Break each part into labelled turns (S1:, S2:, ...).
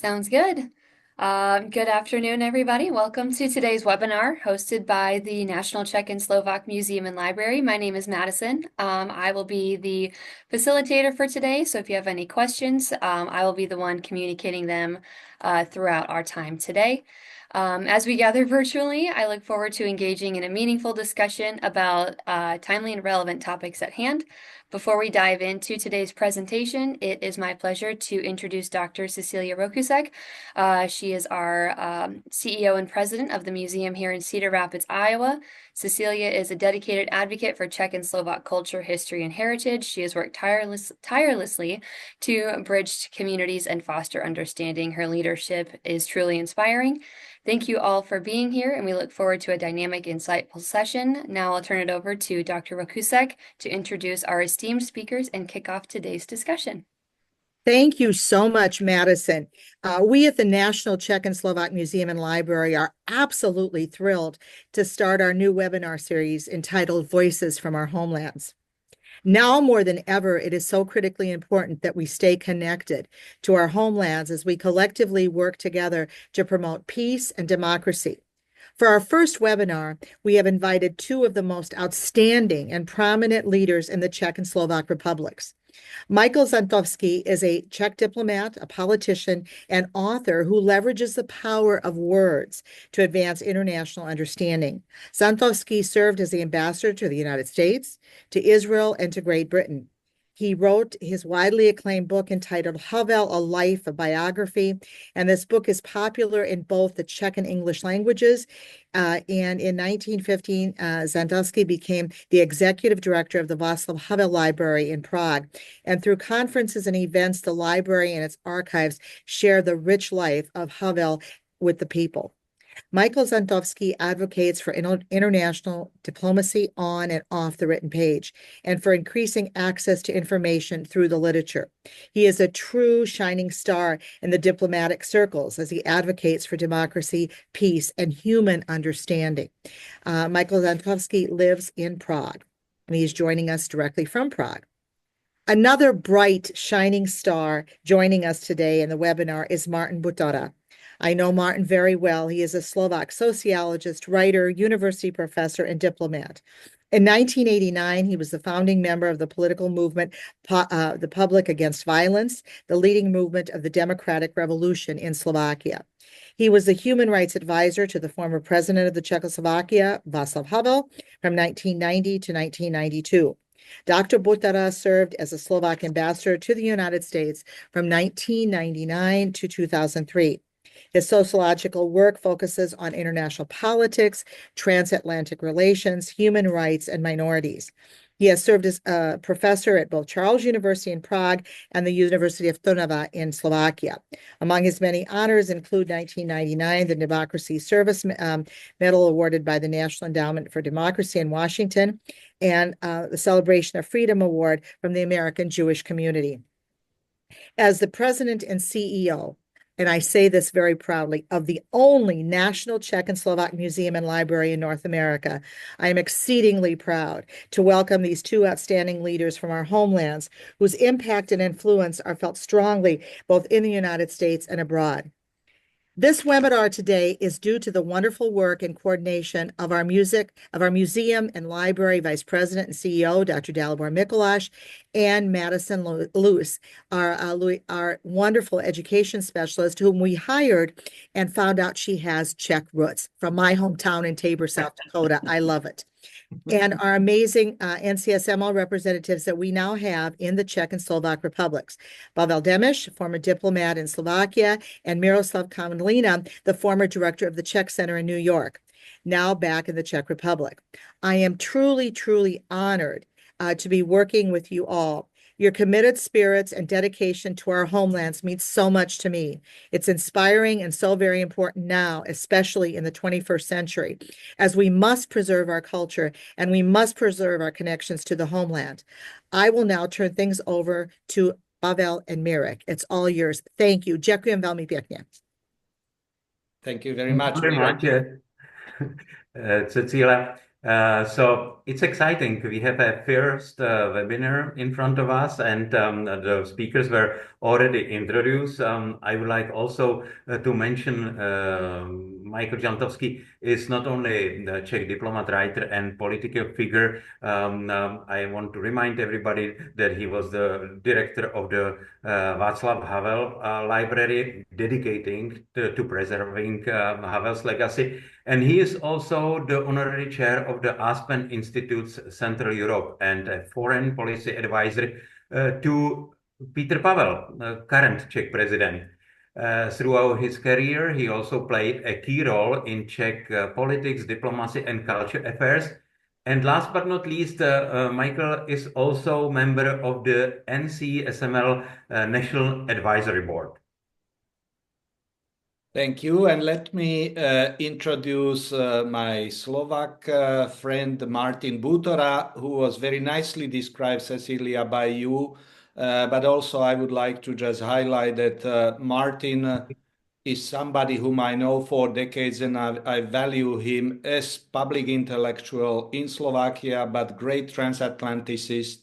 S1: Sounds good. Good afternoon, everybody. Welcome to today's webinar hosted by the National Czech and Slovak Museum and Library. My name is Madison. I will be the facilitator for today, so if you have any questions, I will be the one communicating them throughout our time today. As we gather virtually, I look forward to engaging in a meaningful discussion about timely and relevant topics at hand. Before we dive into today's presentation, it is my pleasure to introduce Dr. Cecilia Rokusek. She is our CEO and president of the museum here in Cedar Rapids, Iowa. Cecilia is a dedicated advocate for Czech and Slovak culture, history, and heritage. She has worked tirelessly to bridge communities and foster understanding. Her leadership is truly inspiring. Thank you all for being here, and we look forward to a dynamic, insightful session. Now I'll turn it over to Dr. Rokusek to introduce our esteemed speakers and kick off today's discussion.
S2: Thank you so much, Madison. We at the National Czech and Slovak Museum and Library are absolutely thrilled to start our new webinar series entitled Voices from Our Homelands. Now more than ever, it is so critically important that we stay connected to our homelands as we collectively work together to promote peace and democracy. For our first webinar, we have invited two of the most outstanding and prominent leaders in the Czech and Slovak republics. Michal Žantovský is a Czech diplomat, a politician, and author who leverages the power of words to advance international understanding. Žantovský served as the ambassador to the United States, to Israel, and to Great Britain. He wrote his widely acclaimed book entitled Havel, A Life, a Biography, and this book is popular in both the Czech and English languages. And in 1915, Žantovský became the executive director of the Václav Havel Library in Prague. And through conferences and events, the library and its archives share the rich life of Havel with the people. Michal Žantovský advocates for international diplomacy on and off the written page and for increasing access to information through the literature. He is a true shining star in the diplomatic circles as he advocates for democracy, peace, and human understanding. Michal Žantovský lives in Prague, and he is joining us directly from Prague. Another bright, shining star joining us today in the webinar is Martin Bútora. I know Martin very well. He is a Slovak sociologist, writer, university professor, and diplomat. In 1989, he was the founding member of the political movement, the Public Against Violence, the leading movement of the Democratic Revolution in Slovakia. He was the human rights advisor to the former president of the Czechoslovakia, Václav Havel, from 1990 to 1992. Dr. Bútora served as a Slovak ambassador to the United States from 1999 to 2003. His sociological work focuses on international politics, transatlantic relations, human rights, and minorities. He has served as a professor at both Charles University in Prague and the University of Trnava in Slovakia. Among his many honors include 1999, the Democracy Service Medal awarded by the National Endowment for Democracy in Washington, and the Celebration of Freedom Award from the American Jewish Community. As the president and CEO, and I say this very proudly, of the only National Czech and Slovak Museum and Library in North America, I am exceedingly proud to welcome these two outstanding leaders from our homelands whose impact and influence are felt strongly both in the United States and abroad. This webinar today is due to the wonderful work and coordination of our museum and library vice president and CEO, Dr. Dalibor Mikuláš, and Madison Luce, our wonderful education specialist, whom we hired and found out she has Czech roots from my hometown in Tabor, South Dakota. I love it. And our amazing NCSML representatives that we now have in the Czech and Slovak republics. Pavel Demiš, former diplomat in Slovakia, and Miroslav Konvalina, the former director of the Czech Center in New York, now back in the Czech Republic. I am truly, truly honored to be working with you all. Your committed spirits and dedication to our homelands means so much to me. It's inspiring and so very important now, especially in the 21st century, as we must preserve our culture and we must preserve our connections to the homeland. I will now turn things over to Pavel and Mirek. It's all yours. Thank you. Ďakujem veľmi pekne.
S3: Thank you very much. Cecilia. So it's exciting. We have a first webinar in front of us, and the speakers were already introduced. I would like also to mention Michael Žantovský is not only the Czech diplomat, writer, and political figure. I want to remind everybody that he was the director of the Václav Havel library, dedicating to preserving Havel's legacy. And he is also the honorary chair of the Aspen Institute's Central Europe and a foreign policy advisor to Petr Pavel, current Czech president. Throughout his career, he also played a key role in Czech politics, diplomacy, and culture affairs. And last but not least, Michael is also member of the NCSML National Advisory Board.
S4: Thank you, and let me introduce my Slovak friend Martin Bútora, who was very nicely described, Cecilia, by you. But also I would like to just highlight that Martin is somebody whom I know for decades, and I value him as public intellectual in Slovakia, but great transatlanticist.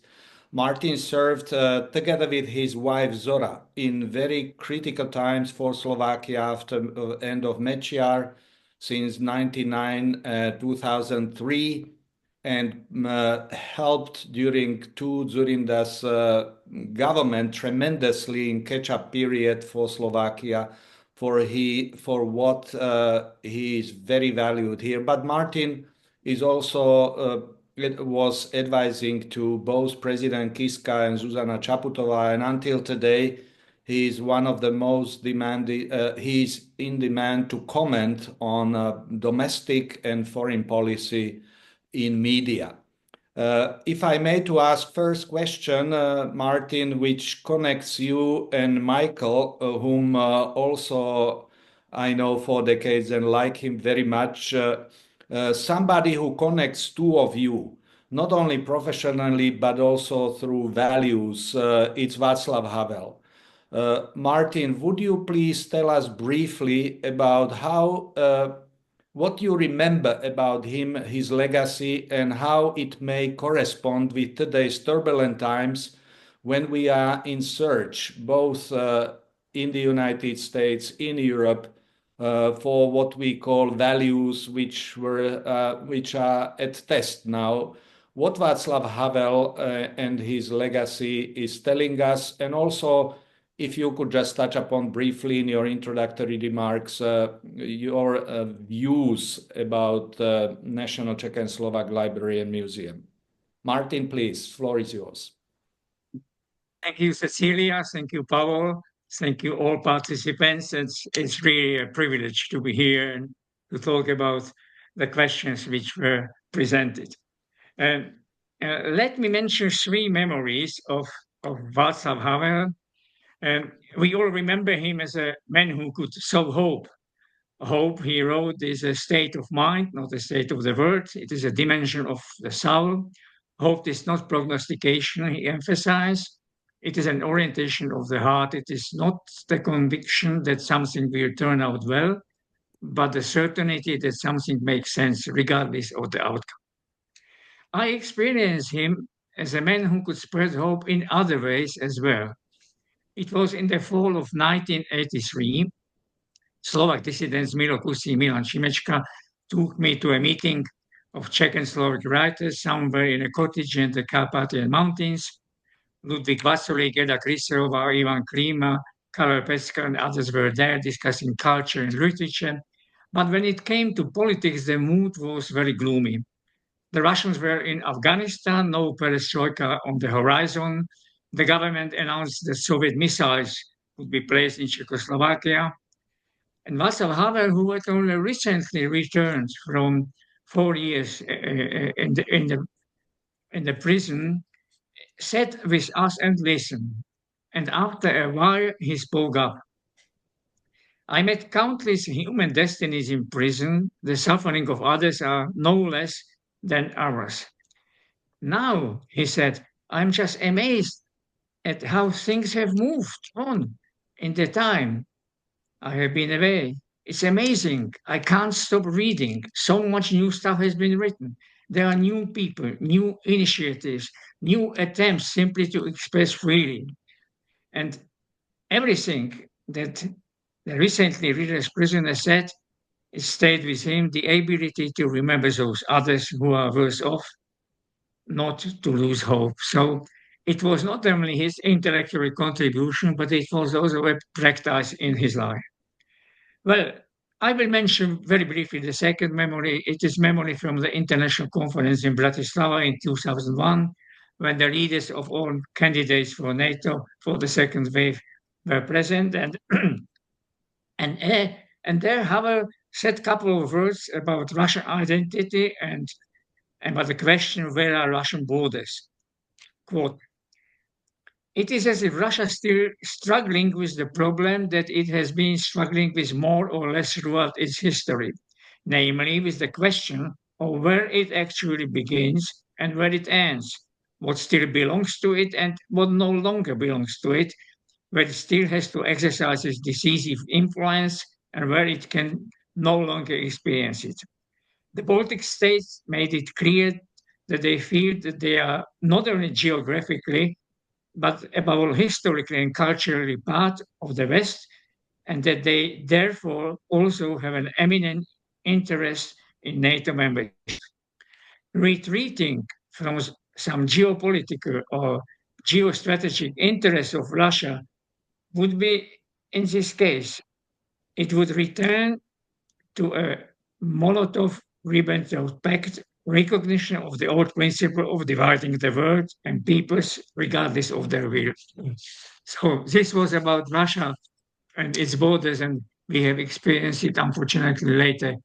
S4: Martin served together with his wife Zora in very critical times for Slovakia after end of Mečiar since 2003, and helped during Dzurinda's government tremendously in catch-up period for Slovakia, for what he is very valued here. But Martin is also was advising to both President Kiska and Zuzana Čaputová, and until today, he is one of the most demanding. He's in demand to comment on domestic and foreign policy in media. If I may to ask first question, Martin, which connects you and Michael, whom also I know for decades and like him very much. Somebody who connects two of you, not only professionally, but also through values, it's Václav Havel. Martin, would you please tell us briefly about how, what you remember about him, his legacy, and how it may correspond with today's turbulent times when we are in search, both in the United States, in Europe, for what we call values, which are at test now. What Václav Havel and his legacy is telling us, and also if you could just touch upon briefly in your introductory remarks your views about National Czech and Slovak Library and Museum. Martin, please, floor is yours.
S5: Thank you, Cecilia. Thank you, Pavel. Thank you, all participants. It's really a privilege to be here and to talk about the questions which were presented. Let me mention three memories of Václav Havel. We all remember him as a man who could sow hope. Hope, he wrote, is a state of mind, not a state of the word. It is a dimension of the soul. Hope is not prognostication, he emphasized. It is an orientation of the heart. It is not the conviction that something will turn out well, but the certainty that something makes sense regardless of the outcome. I experienced him as a man who could spread hope in other ways as well. It was in the fall of 1983. Slovak dissidents Miro Kusy, Milan Šimečka took me to a meeting of Czech and Slovak writers somewhere in a cottage in the Carpathian Mountains. Ludvík Vasulík, Eda Kryserová, Ivan Klíma, Karel Peska, and others were there discussing culture and literature. But when it came to politics, the mood was very gloomy. The Russians were in Afghanistan, no perestroika on the horizon. The government announced that Soviet missiles would be placed in Czechoslovakia. And Václav Havel, who had only recently returned from 4 years in the prison, sat with us and listened. And after a while, he spoke up. I met countless human destinies in prison. The suffering of others are no less than ours. Now, he said, I'm just amazed at how things have moved on in the time I have been away. It's amazing. I can't stop reading. So much new stuff has been written. there are new people, new initiatives, new attempts simply to express freely. And everything that the recently released prisoner said, it stayed with him, the ability to remember those others who are worse off, not to lose hope. So it was not only his intellectual contribution, but it was also a practice in his life. Well, I will mention very briefly the second memory. It is memory from the international conference in Bratislava in 2001, when the leaders of all candidates for NATO for the second wave were present, and and there Havel said a couple of words about Russian identity and about the question, where are Russian borders? Quote, "It is as if Russia is still struggling with the problem that it has been struggling with more or less throughout its history, namely with the question of where it actually begins and where it ends, what still belongs to it and what no longer belongs to it, where it still has to exercise its decisive influence and where it can no longer experience it. The Baltic states made it clear that they feel that they are not only geographically, but above all historically and culturally part of the West, and that they therefore also have an eminent interest in NATO membership. Retreating from some geopolitical or geostrategic interests of Russia would be, in this case, it would return to a Molotov-Ribbentrop Pact recognition of the old principle of dividing the world and peoples regardless of their will. So this was about Russia and its borders, and we have experienced it unfortunately later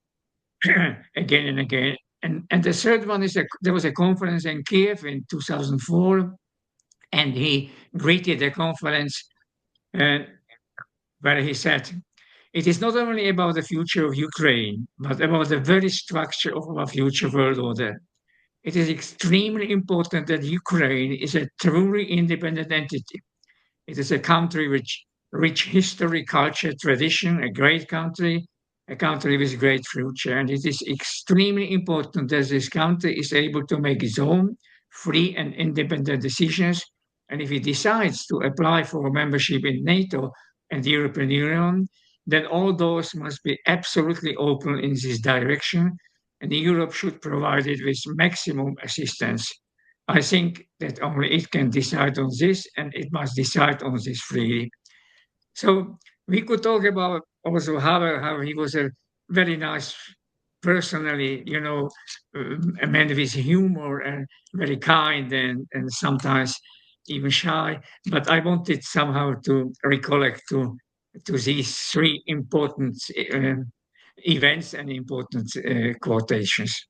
S5: again and again. And the third one is there was a conference in Kiev in 2004, and he greeted the conference where he said, "It is not only about the future of Ukraine, but about the very structure of our future world order. It is extremely important that Ukraine is a truly independent entity. It is a country with rich history, culture, tradition, a great country, a country with great future. And it is extremely important that this country is able to make its own free and independent decisions. And if it decides to apply for membership in NATO and the European Union, then all doors must be absolutely open in this direction, and Europe should provide it with maximum assistance. I think that only it can decide on this, and it must decide on this freely." So we could talk about also how he was a very nice, personally, a man with humor and very kind and sometimes even shy. But I wanted somehow to recollect to these three important events and important quotations.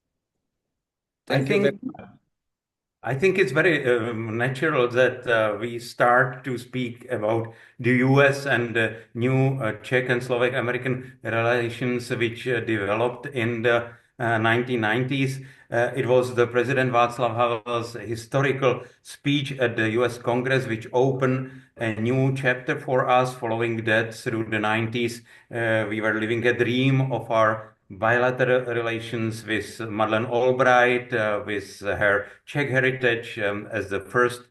S3: I think it's very natural that we start to speak about the US and new Czech and Slovak American relations which developed in the 1990s. It was the President Václav Havel's historical speech at the US Congress which opened a new chapter for us. Following that, through the 90s, we were living a dream of our bilateral relations with Madeleine Albright, with her Czech heritage as the first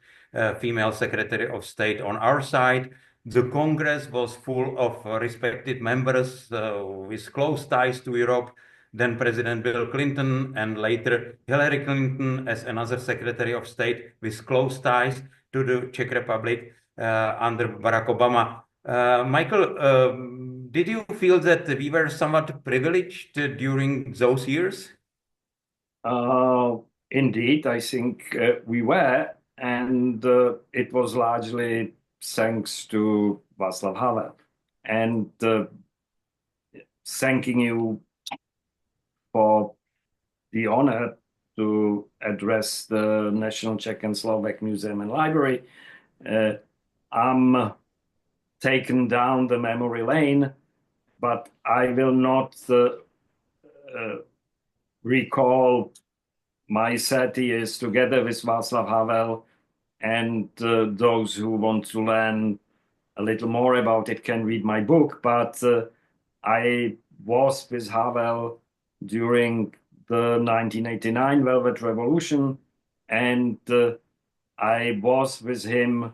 S3: female Secretary of State on our side. The Congress was full of respected members with close ties to Europe. Then President Bill Clinton and later Hillary Clinton as another Secretary of State with close ties to the Czech Republic under Barack Obama. Michael, did you feel that we were somewhat privileged during those years?
S6: Indeed, I think we were, and it was largely thanks to Václav Havel. And thanking you for the honor to address the National Czech and Slovak Museum and Library. I'm taken down the memory lane, but I will not recall my 30 years together with Václav Havel, and those who want to learn a little more about it can read my book. But I was with Havel during the 1989 Velvet Revolution, and I was with him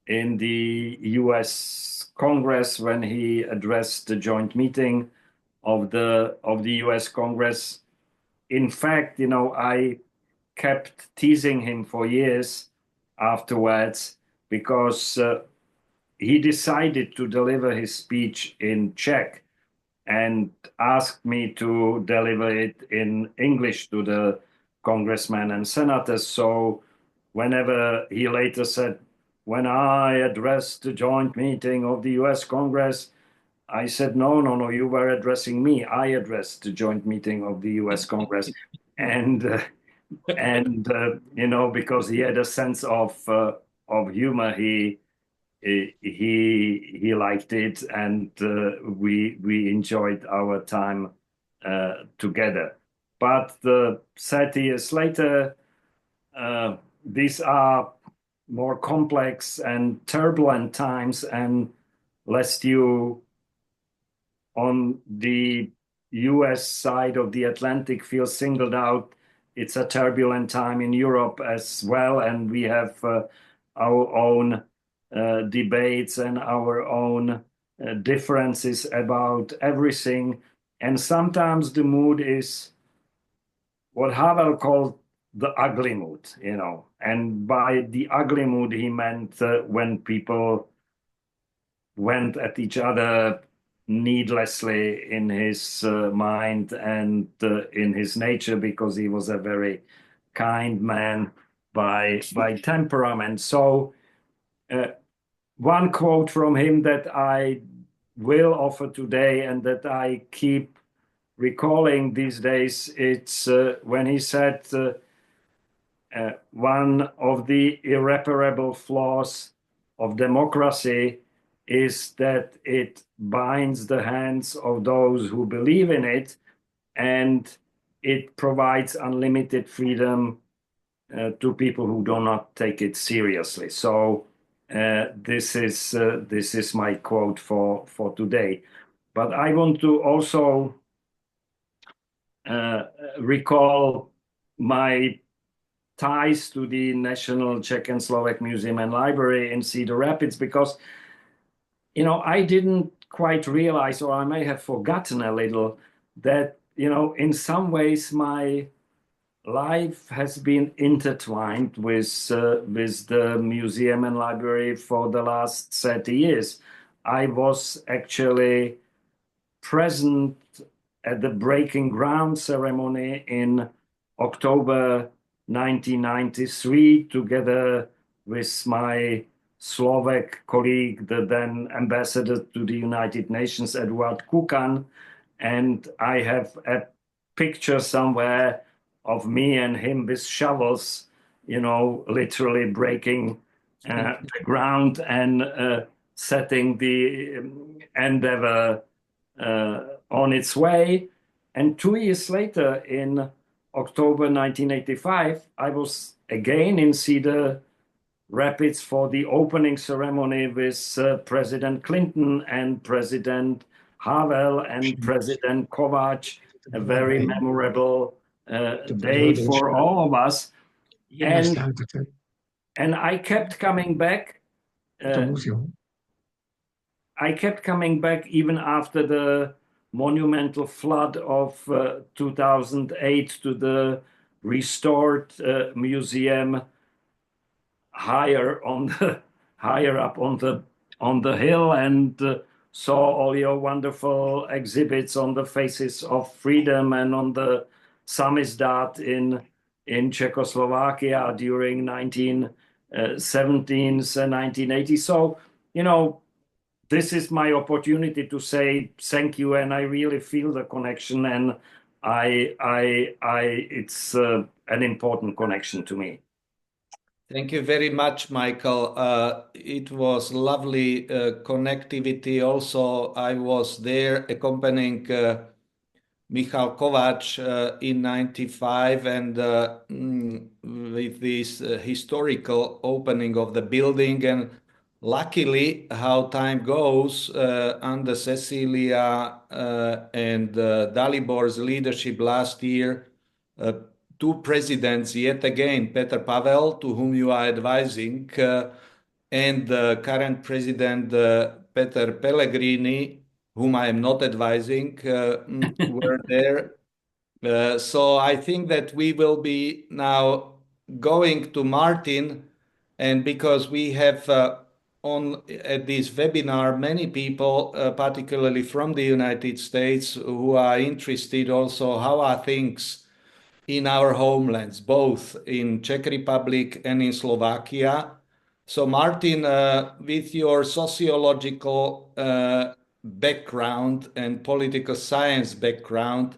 S6: in the US Congress when he addressed the joint meeting of the US Congress. In fact, I kept teasing him for years afterwards because he decided to deliver his speech in Czech and asked me to deliver it in English to the congressmen and senators. So whenever he later said, when I addressed the joint meeting of the US Congress, I said, no, you were addressing me. I addressed the joint meeting of the US Congress. And because he had a sense of humor, he liked it, and we enjoyed our time together. But 30 years later, these are more complex and turbulent times, and lest you on the US side of the Atlantic feel singled out, it's a turbulent time in Europe as well, and we have our own debates and our own differences about everything. And sometimes the mood is what Havel called the ugly mood, And by the ugly mood, he meant when people went at each other needlessly in his mind and in his nature, because he was a very kind man by temperament. So one quote from him that I will offer today and that I keep recalling these days, it's when he said, one of the irreparable flaws of democracy is that it binds the hands of those who believe in it, and it provides unlimited freedom to people who do not take it seriously. So this is my quote for today. But I want to also recall my ties to the National Czech and Slovak Museum and Library in Cedar Rapids, because I didn't quite realize, or I may have forgotten a little, that in some ways my life has been intertwined with the museum and library for the last 30 years. I was actually present at the breaking ground ceremony in October 1993, together with my Slovak colleague, the then ambassador to the United Nations, Eduard Kukan. And I have a picture somewhere of me and him with shovels, literally breaking the ground and setting the endeavor on its way. And 2 years later, in October 1985, I was again in Cedar Rapids for the opening ceremony with President Clinton and President Havel and President Kovács, a very memorable day for all of us. And I kept coming back. I kept coming back even after the monumental flood of 2008 to the restored museum higher up on the hill, and saw all your wonderful exhibits on the Faces of Freedom and on the Samizdat in Czechoslovakia during 1970s and 1980s. So, this is my opportunity to say thank you, and I really feel the connection, and it's an important connection to me.
S4: Thank you very much, Michael. It was lovely connectivity. Also, I was there accompanying Michal Kovács in 95, and with this historical opening of the building. And luckily, how time goes, under Cecilia and Dalibor's leadership last year, two presidents yet again, Petr Pavel, to whom you are advising, and the current president, Peter Pellegrini, whom I am not advising, were there. So I think that we will be now going to Martin, and because we have at this webinar many people, particularly from the United States, who are interested also how are things in our homelands, both in Czech Republic and in Slovakia. So Martin, with your sociological background and political science background,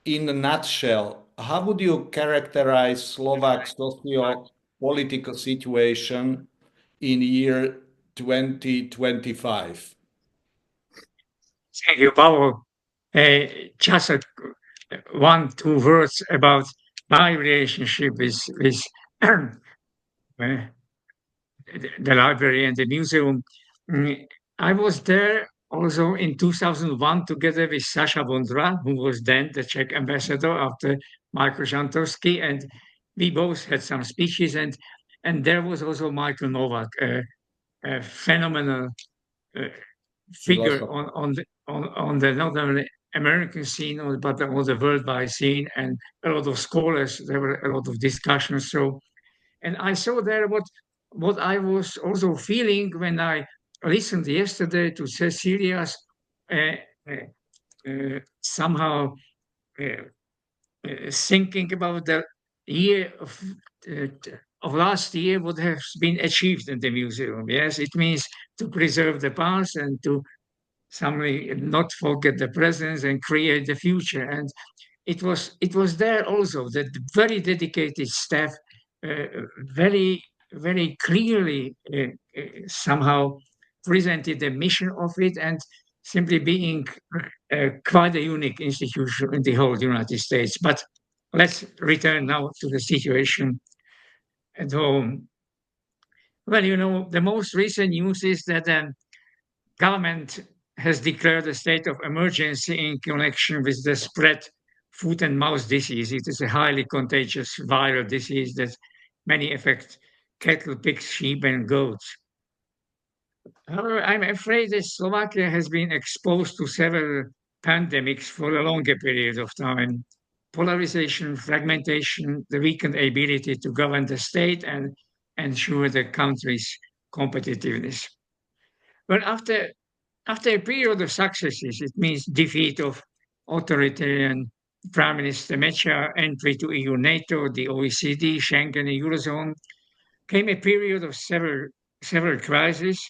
S4: in a nutshell, how would you characterize Slovak socio-political situation in year 2025?
S5: Thank you, Pavel. Just 1-2 words about my relationship with the library and the museum. I was there also in 2001 together with Saša Vondra, who was then the Czech ambassador after Michael Žantovský, and we both had some speeches, and there was also Michael Novak, a phenomenal figure on the not only American scene, but on the worldwide scene, and a lot of scholars. There were a lot of discussions. So, and I saw there what I was also feeling when I listened yesterday to Cecilia's somehow thinking about the year of last year, what has been achieved in the museum. Yes, it means to preserve the past and to somehow not forget the present and create the future. And it was there also that very dedicated staff very clearly somehow presented the mission of it, and simply being quite a unique institution in the whole United States. But let's return now to the situation at home. Well, the most recent news is that the government has declared a state of emergency in connection with the spread foot and mouth disease. It is a highly contagious viral disease that many affect cattle, pigs, sheep, and goats. However, I'm afraid that Slovakia has been exposed to several pandemics for a longer period of time. Polarization, fragmentation, the weakened ability to govern the state and ensure the country's competitiveness. Well, after a period of successes, it means defeat of authoritarian Prime Minister Mečiar, entry to EU, NATO, the OECD, Schengen, and Eurozone, came a period of several crises.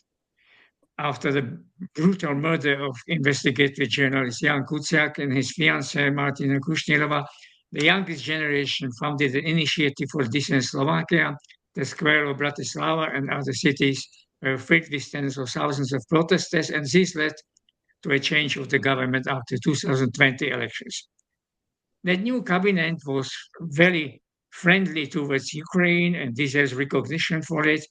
S5: After the brutal murder of investigative journalist Jan Kuciak and his fiancée Martina Kušnirova, the youngest generation founded an initiative for decent Slovakia. The square of Bratislava and other cities were filled with tens of thousands of protesters, and this led to a change of the government after 2020 elections. The new cabinet was very friendly towards Ukraine and deserves recognition for it.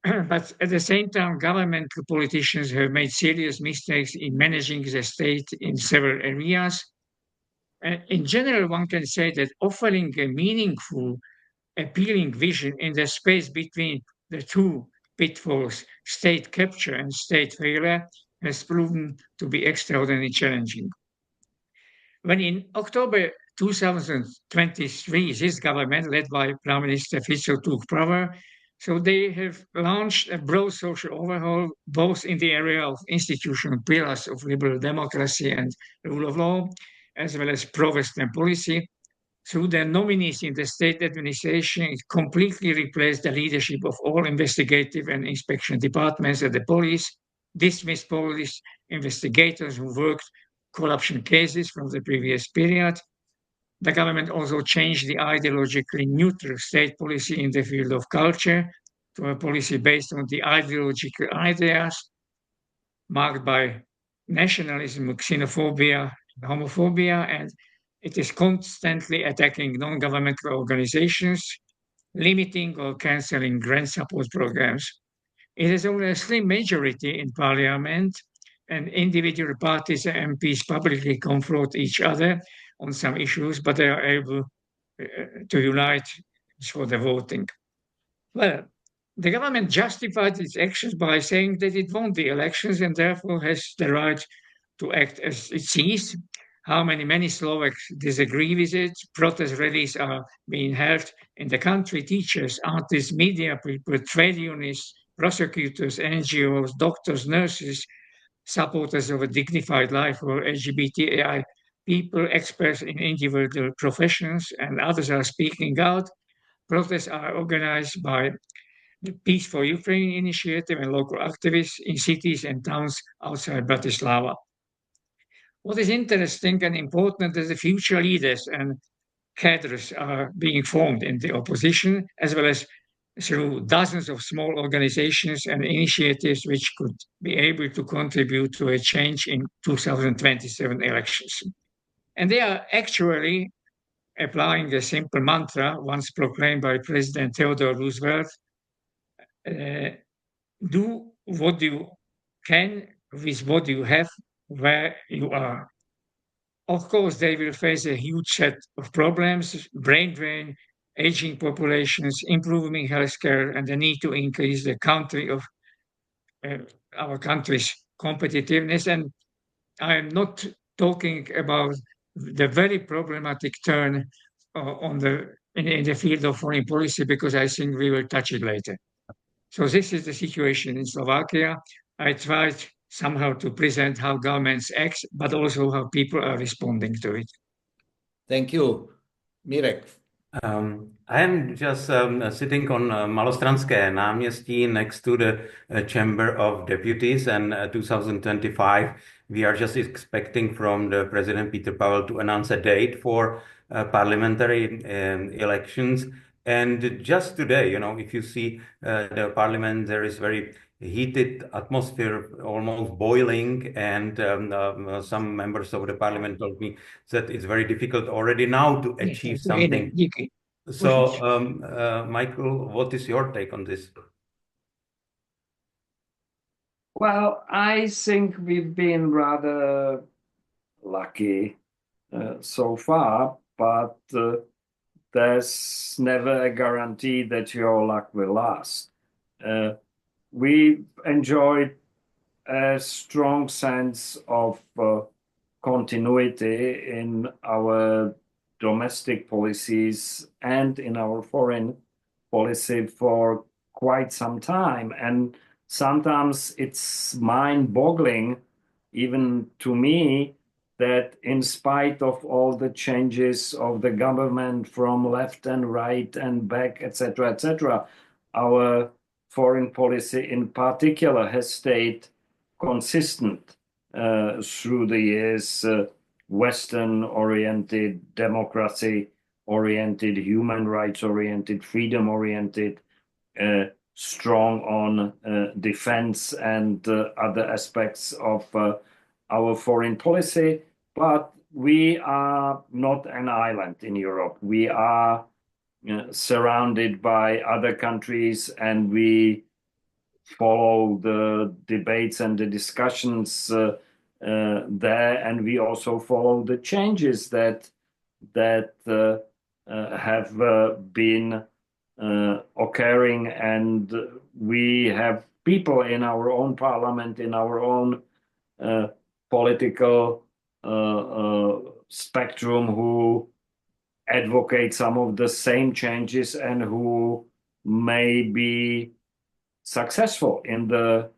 S5: But at the same time, government politicians have made serious mistakes in managing the state in several areas. In general, one can say that offering a meaningful, appealing vision in the space between the two pitfalls, state capture and state failure, has proven to be extraordinarily challenging. When in October 2023, this government, led by Prime Minister Fico, took power, so they have launched a broad social overhaul, both in the area of institutional pillars of liberal democracy and rule of law, as well as pro-Western policy. Through their nominees in the state administration, it completely replaced the leadership of all investigative and inspection departments at the police, dismissed police investigators who worked corruption cases from the previous period. The government also changed the ideologically neutral state policy in the field of culture to a policy based on the ideological ideas marked by nationalism, xenophobia, homophobia, and it is constantly attacking non-governmental organizations, limiting or canceling grant support programs. It has only a slim majority in parliament, and individual parties and MPs publicly confront each other on some issues, but they are able to unite for the voting. Well, the government justified its actions by saying that it won the elections and therefore has the right to act as it sees. How many Slovaks disagree with it? Protest rallies are being held in the country. Teachers, artists, media people, trade unions, prosecutors, NGOs, doctors, nurses, supporters of a dignified life for LGBTI people, experts in individual professions, and others are speaking out. Protests are organized by the Peace for Ukraine initiative and local activists in cities and towns outside Bratislava. What is interesting and important is the future leaders and cadres are being formed in the opposition, as well as through dozens of small organizations and initiatives which could be able to contribute to a change in 2027 elections. And they are actually applying a simple mantra once proclaimed by President Theodore Roosevelt: do what you can with what you have where you are. Of course, they will face a huge set of problems: brain drain, aging populations, improving healthcare, and the need to increase the our country's competitiveness. And I'm not talking about the very problematic turn in the field of foreign policy, because I think we will touch it later. So this is the situation in Slovakia. I tried somehow to present how governments act, but also how people are responding to it.
S4: Thank you. Mirek.
S3: I am just sitting on Malostranské náměstí next to the Chamber of Deputies, and 2025 we are just expecting from the President Petr Pavel to announce a date for parliamentary elections. And just today, you know, if you see the parliament, there is very heated atmosphere, almost boiling, and some members of the parliament told me that it's very difficult already now to achieve something. So, Michael, what is your take on this?
S6: Well, I think we've been rather lucky so far, but there's never a guarantee that your luck will last. We enjoyed a strong sense of continuity in our domestic policies and in our foreign policy for quite some time. And sometimes it's mind-boggling, even to me, that in spite of all the changes of the government from left and right and back, etc., our foreign policy in particular has stayed consistent through the years, Western-oriented, democracy-oriented, human rights-oriented, freedom-oriented, strong on defense and other aspects of our foreign policy. But we are not an island in Europe. We are surrounded by other countries, and we follow the debates and the discussions there, and we also follow the changes that have been occurring, and we have people in our own parliament, in our own political spectrum who advocate some of the same changes and who may be successful in the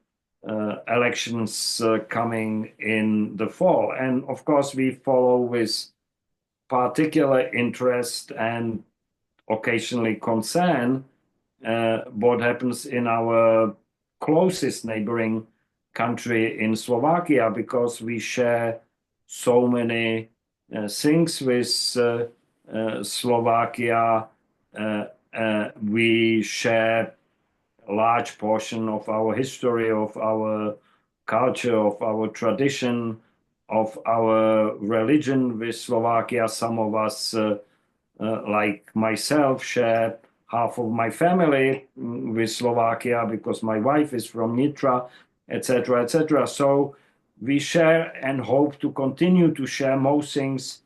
S6: elections coming in the fall. And of course, we follow with particular interest and occasionally concern what happens in our closest neighboring country in Slovakia, because we share so many things with Slovakia. We share a large portion of our history, of our culture, of our tradition, of our religion with Slovakia. Some of us, like myself, share half of my family with Slovakia because my wife is from Nitra, etc. So we share and hope to continue to share most things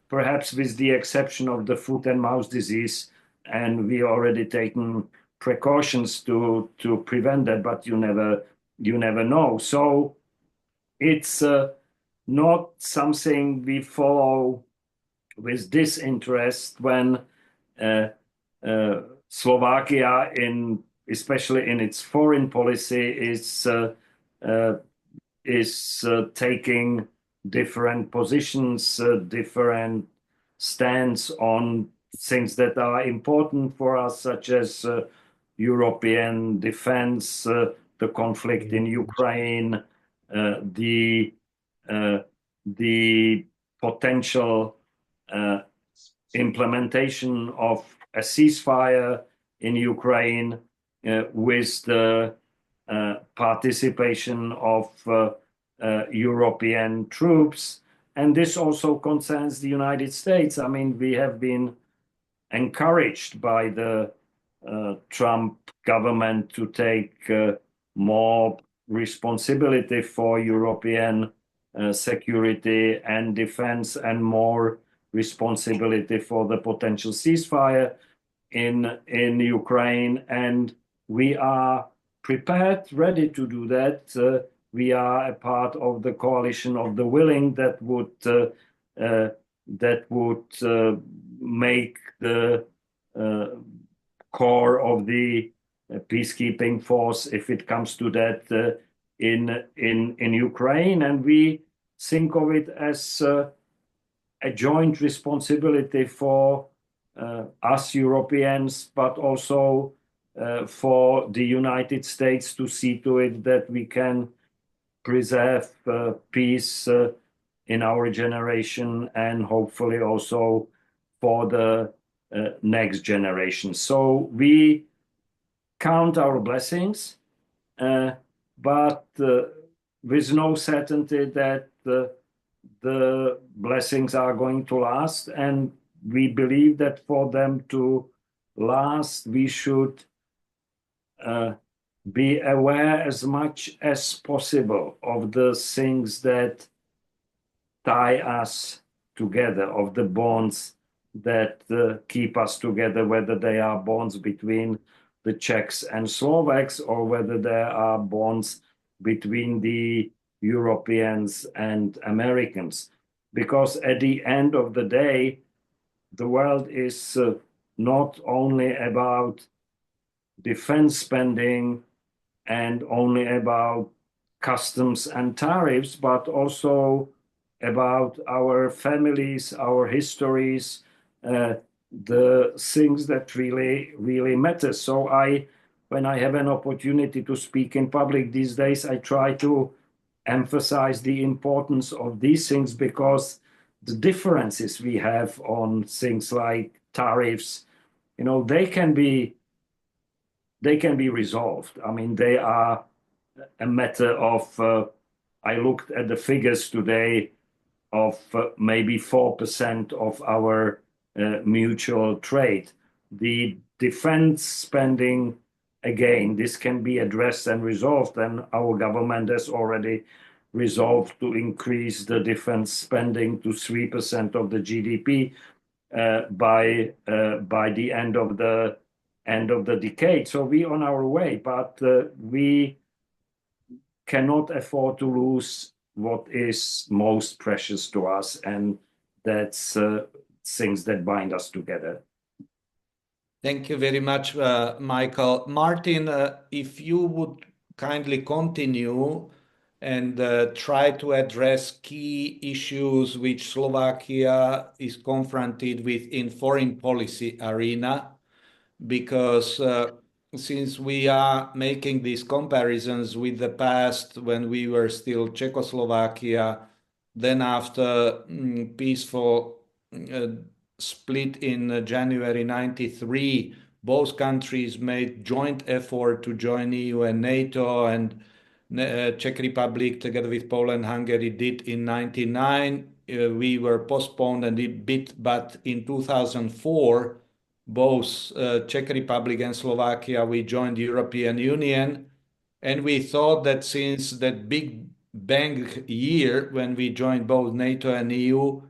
S6: perhaps with the exception of the foot and mouth disease, and we already taken precautions to prevent that, but you never know. So it's not something we follow with disinterest when Slovakia, especially in its foreign policy, is taking different positions, different stands on things that are important for us, such as European defense, the conflict in Ukraine, the potential implementation of a ceasefire in Ukraine with the participation of European troops. And this also concerns the United States. I mean, we have been encouraged by the Trump government to take more responsibility for European security and defense, and more responsibility for the potential ceasefire in Ukraine. And we are prepared, ready to do that. We are a part of the coalition of the willing that would make the core of the peacekeeping force, if it comes to that, in Ukraine. And we think of it as a joint responsibility for us Europeans, but also for the United States to see to it that we can preserve peace in our generation, and hopefully also for the next generation. So we count our blessings, but with no certainty that the blessings are going to last. And we believe that for them to last, we should be aware as much as possible of the things that tie us together, of the bonds that keep us together, whether they are bonds between the Czechs and Slovaks, or whether there are bonds between the Europeans and Americans. Because at the end of the day, the world is not only about defense spending and only about customs and tariffs, but also about our families, our histories, the things that really matter. So when I have an opportunity to speak in public these days, I try to emphasize the importance of these things, because the differences we have on things like tariffs, they can be resolved. I mean, they are a matter of, I looked at the figures today, of maybe 4% of our mutual trade. The defense spending, again, this can be addressed and resolved, and our government has already resolved to increase the defense spending to 3% of the GDP by the end of the decade. So we are on our way, but we cannot afford to lose what is most precious to us, and that's things that bind us together.
S4: Thank you very much, Michael. Martin, if you would kindly continue and try to address key issues which Slovakia is confronted with in foreign policy arena, because since we are making these comparisons with the past when we were still Czechoslovakia, then after peaceful split in January 93, both countries made joint effort to join EU and NATO, and Czech Republic together with Poland and Hungary did in 99. We were postponed a bit, but in 2004, both Czech Republic and Slovakia, we joined the European Union. And we thought that since that big bang year when we joined both NATO and EU,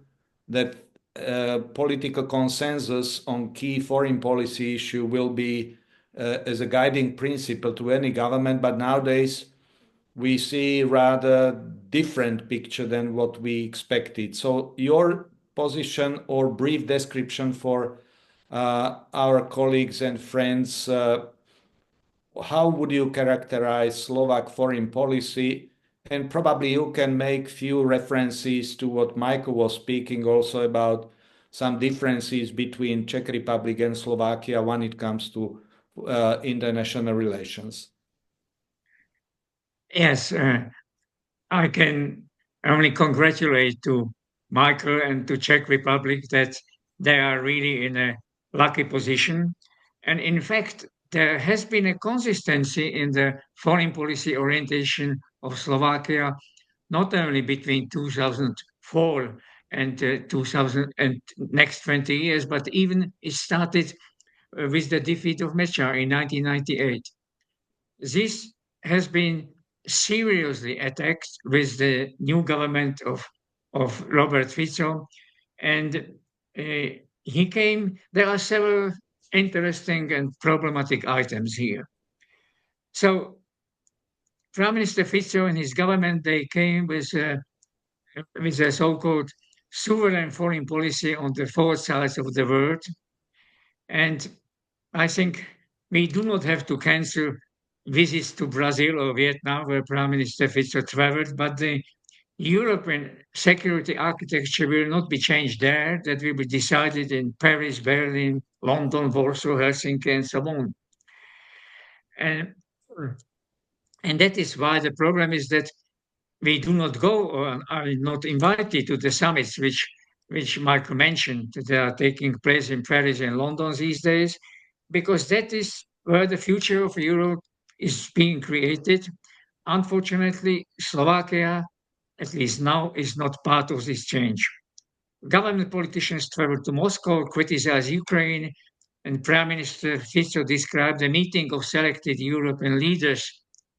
S4: that political consensus on key foreign policy issue will be as a guiding principle to any government, but nowadays we see rather different picture than what we expected. So your position or brief description for our colleagues and friends, how would you characterize Slovak foreign policy? And probably you can make few references to what Michael was speaking also about some differences between Czech Republic and Slovakia when it comes to international relations.
S5: Yes, I can only congratulate to Michael and to Czech Republic that they are really in a lucky position. And in fact, there has been a consistency in the foreign policy orientation of Slovakia, not only between 2004 and 2000 and next 20 years, but even it started with the defeat of Mecha in 1998. This has been seriously attacked with the new government of Robert Fico, and there are several interesting and problematic items here. So Prime Minister Fico and his government, they came with a so-called sovereign foreign policy on the four sides of the world. And I think we do not have to cancel visits to Brazil or Vietnam, where Prime Minister Fico traveled, but the European security architecture will not be changed there. That will be decided in Paris, Berlin, London, Warsaw, Helsinki, and so on. And that is why the problem is that we do not go or are not invited to the summits which Michael mentioned that are taking place in Paris and London these days, because that is where the future of Europe is being created. Unfortunately, Slovakia, at least now, is not part of this change. Government politicians travel to Moscow, criticize Ukraine, and Prime Minister Fico described the meeting of selected European leaders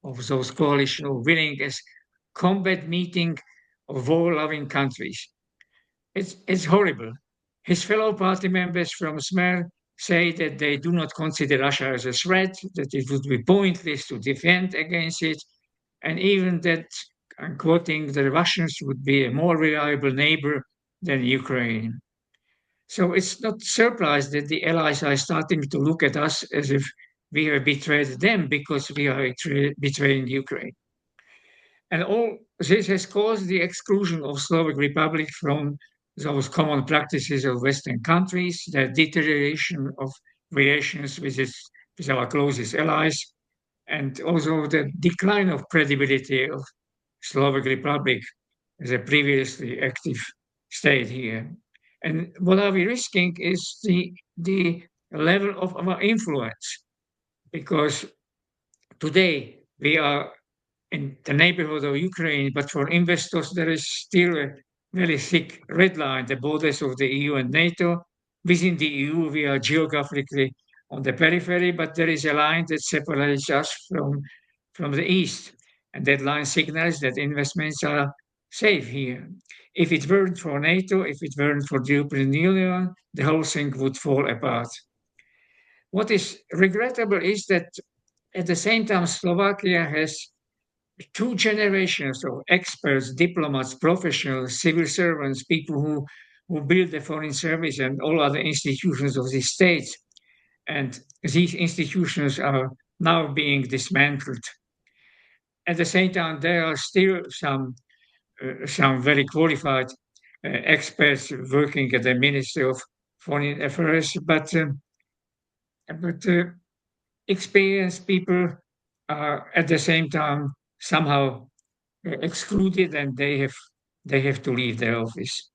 S5: of those coalition of willing as combat meeting of war-loving countries. It's horrible. His fellow party members from Smer say that they do not consider Russia as a threat, that it would be pointless to defend against it, and even that, I'm quoting, the Russians would be a more reliable neighbor than Ukraine. So it's not surprised that the allies are starting to look at us as if we have betrayed them because we are betraying Ukraine. And all this has caused the exclusion of Slovak Republic from those common practices of Western countries, the deterioration of relations with our closest allies, and also the decline of credibility of Slovak Republic as a previously active state here. And what are we risking is the level of our influence, because today we are in the neighborhood of Ukraine, but for investors, there is still a very thick red line, the borders of the EU and NATO. Within the EU, we are geographically on the periphery, but there is a line that separates us from the east. And that line signals that investments are safe here. If it weren't for NATO, if it weren't for the European Union, the whole thing would fall apart. What is regrettable is that at the same time, Slovakia has two generations of experts, diplomats, professionals, civil servants, people who build the foreign service and all other institutions of the states. And these institutions are now being dismantled. At the same time, there are still some very qualified experts working at the Ministry of Foreign Affairs, but experienced people are at the same time somehow excluded, and they have to leave their office.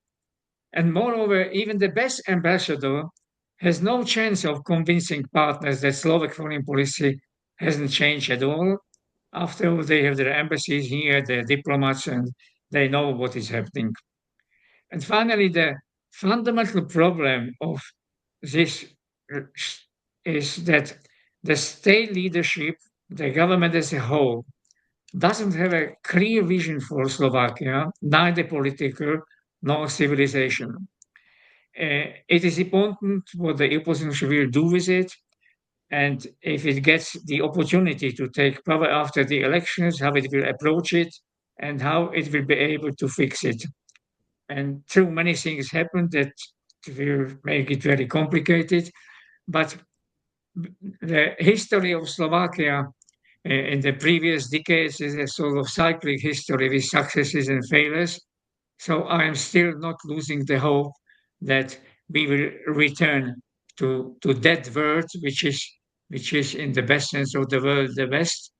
S5: And moreover, even the best ambassador has no chance of convincing partners that Slovak foreign policy hasn't changed at all. After all, they have their embassies here, their diplomats, and they know what is happening. And finally, the fundamental problem of this is that the state leadership, the government as a whole, doesn't have a clear vision for Slovakia, neither political nor civilization. it is important what the opposition will do with it. And if it gets the opportunity to take power after the elections, how it will approach it and how it will be able to fix it. And too many things happen that will make it very complicated. But the history of Slovakia in the previous decades is a sort of cyclic history with successes and failures. So I am still not losing the hope that we will return to that world, which is in the best sense of the word, the West,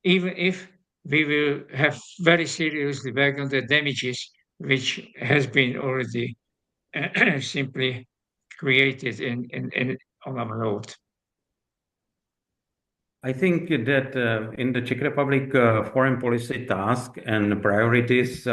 S5: even if we will have very seriously work on the damages which has been already simply created on our road.
S3: I think that in the Czech Republic, foreign policy task and priorities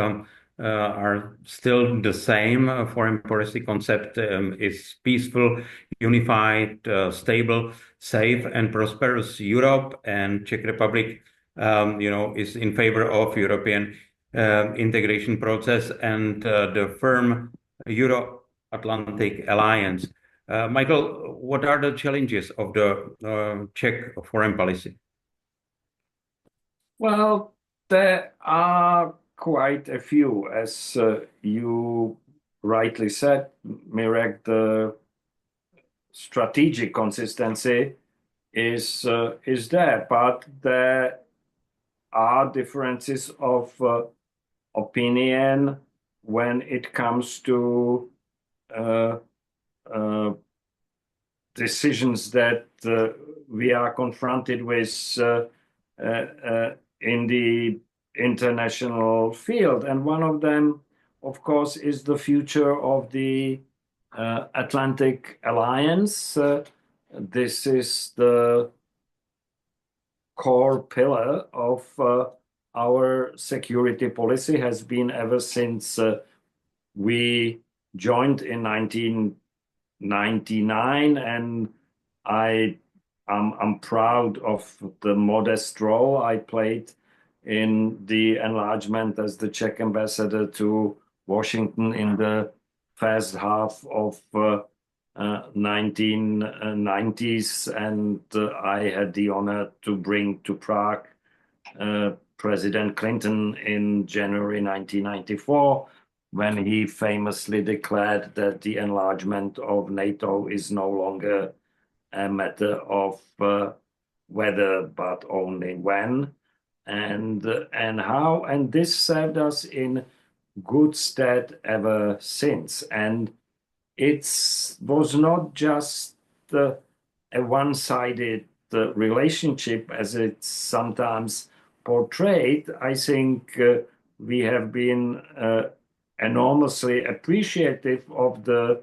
S3: are still the same. Foreign policy concept is peaceful, unified, stable, safe, and prosperous Europe. And Czech Republic, is in favor of European integration process and the firm Euro-Atlantic alliance. Michael, what are the challenges of the Czech foreign policy?
S6: Well, there are quite a few, as you rightly said, Mirek. The strategic consistency is there, but there are differences of opinion when it comes to decisions that we are confronted with in the international field. And one of them, of course, is the future of the Atlantic Alliance. This is the core pillar of our security policy, has been ever since we joined in 1999, and I'm proud of the modest role I played in the enlargement as the Czech ambassador to Washington in the first half of 1990s, and I had the honor to bring to Prague President Clinton in January 1994, when he famously declared that the enlargement of NATO is no longer a matter of whether, but only when and how. And this served us in good stead ever since. And it was not just a one-sided relationship as it's sometimes portrayed. I think we have been enormously appreciative of the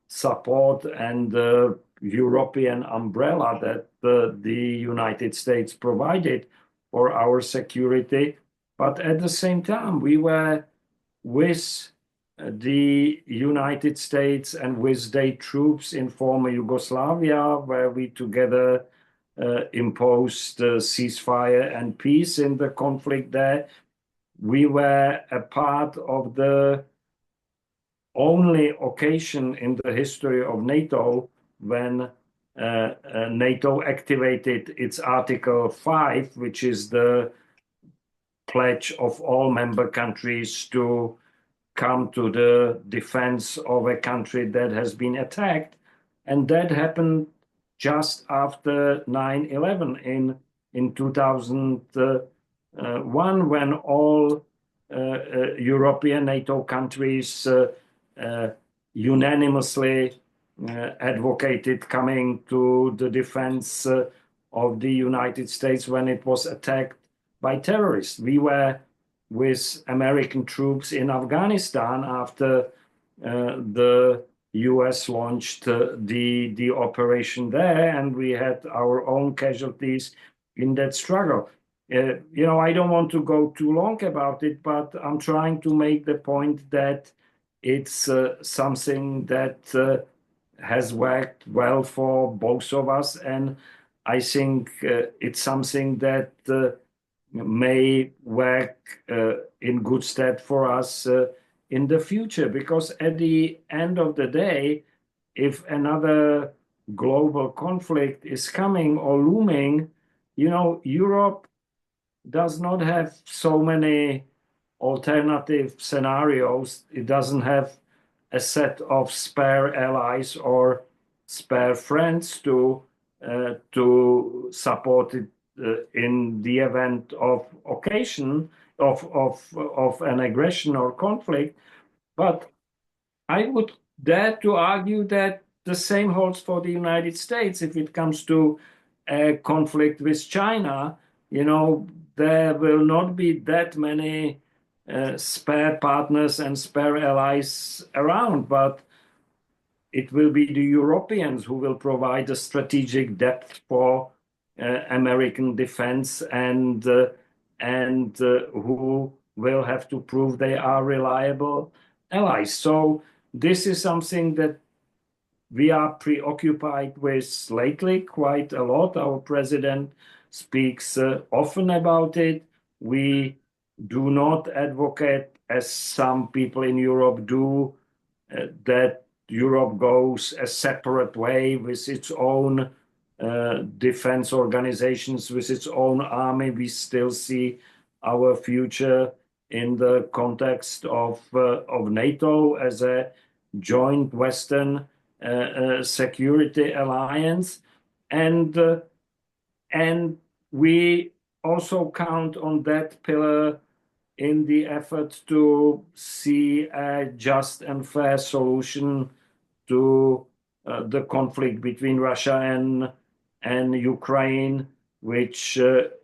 S6: support and the European umbrella that the United States provided for our security. But at the same time, we were with the United States and with their troops in former Yugoslavia, where we together imposed ceasefire and peace in the conflict there. We were a part of the only occasion in the history of NATO when NATO activated its Article 5, which is the pledge of all member countries to come to the defense of a country that has been attacked. And that happened just after 9/11 in 2001, when all European NATO countries unanimously advocated coming to the defense of the United States when it was attacked by terrorists. We were with American troops in Afghanistan after the US launched the operation there, and we had our own casualties in that struggle. I don't want to go too long about it, but I'm trying to make the point that it's something that has worked well for both of us, and I think it's something that may work in good stead for us in the future, because at the end of the day, if another global conflict is coming or looming, Europe does not have so many alternative scenarios. It doesn't have a set of spare allies or spare friends to support it in the event of occasion of an aggression or conflict. But I would dare to argue that the same holds for the United States. If it comes to a conflict with China, there will not be that many spare partners and spare allies around, but it will be the Europeans who will provide the strategic depth for American defense and who will have to prove they are reliable allies. So this is something that we are preoccupied with lately quite a lot. Our president speaks often about it. We do not advocate, as some people in Europe do, that Europe goes a separate way with its own defense organizations, with its own army. We still see our future in the context of NATO as a joint Western security alliance, and we also count on that pillar in the effort to see a just and fair solution to the conflict between Russia and Ukraine, which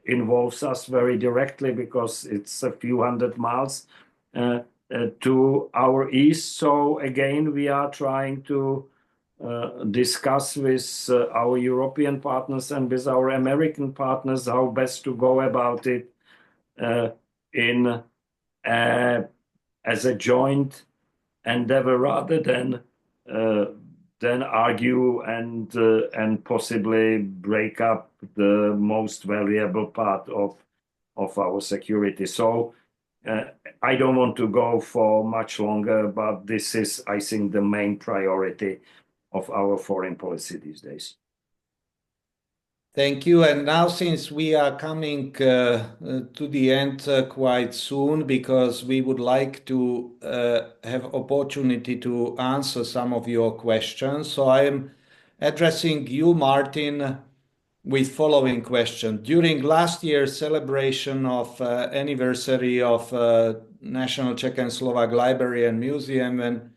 S6: involves us very directly because it's a few hundred miles to our east. So again, we are trying to discuss with our European partners and with our American partners how best to go about it as a joint endeavor, rather than argue and possibly break up the most valuable part of our security. So I don't want to go for much longer, but this is, I think, the main priority of our foreign policy these days.
S4: Thank you. And now, since we are coming to the end quite soon, because we would like to have opportunity to answer some of your questions, so I am addressing you, Martin, with following question. During last year's celebration of anniversary of National Czech and Slovak Library and Museum, when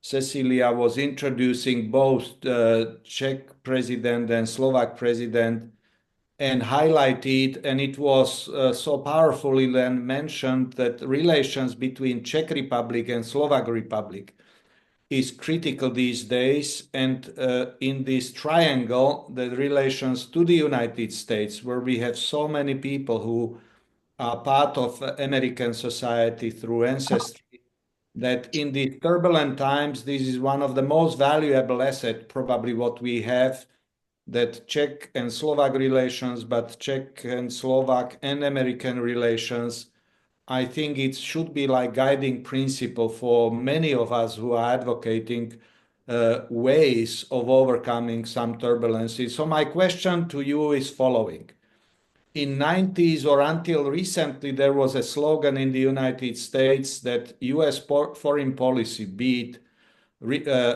S4: Cecilia was introducing both the Czech president and Slovak president, and highlighted, and it was so powerfully then mentioned, that relations between Czech Republic and Slovak Republic is critical these days. And in this triangle, the relations to the United States, where we have so many people who are part of American society through ancestry, that in these turbulent times, this is one of the most valuable assets, probably what we have, that Czech and Slovak relations, but Czech and Slovak and American relations, I think it should be like guiding principle for many of us who are advocating ways of overcoming some turbulences. So my question to you is following. In 90s or until recently, there was a slogan in the United States that US foreign policy, be it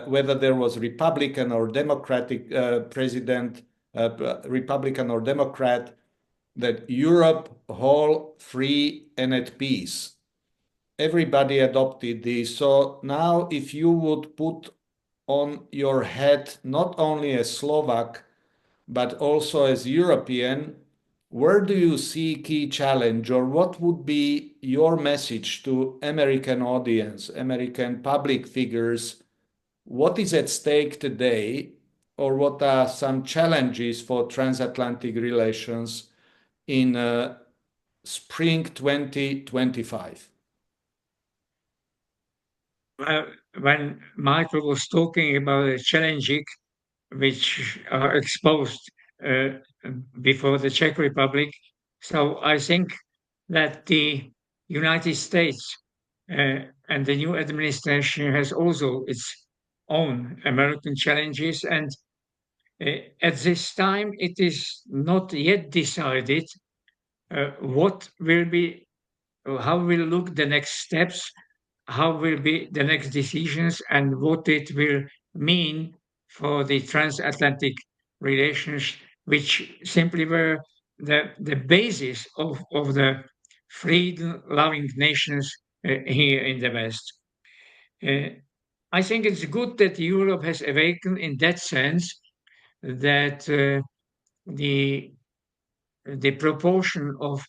S4: whether there was Republican or Democratic president, Republican or Democrat, that Europe whole, free, and at peace. Everybody adopted this. So now if you would put on your head not only as Slovak, but also as European, where do you see key challenge, or what would be your message to American audience, American public figures? What is at stake today, or what are some challenges for transatlantic relations in spring 2025?
S5: When Michael was talking about the challenges which are exposed before the Czech Republic, so I think that the United States and the new administration has also its own American challenges. And at this time, it is not yet decided what will be, how will look the next steps, how will be the next decisions, and what it will mean for the transatlantic relations, which simply were the basis of the freedom-loving nations here in the West. I think it's good that Europe has awakened in that sense, that the proportion of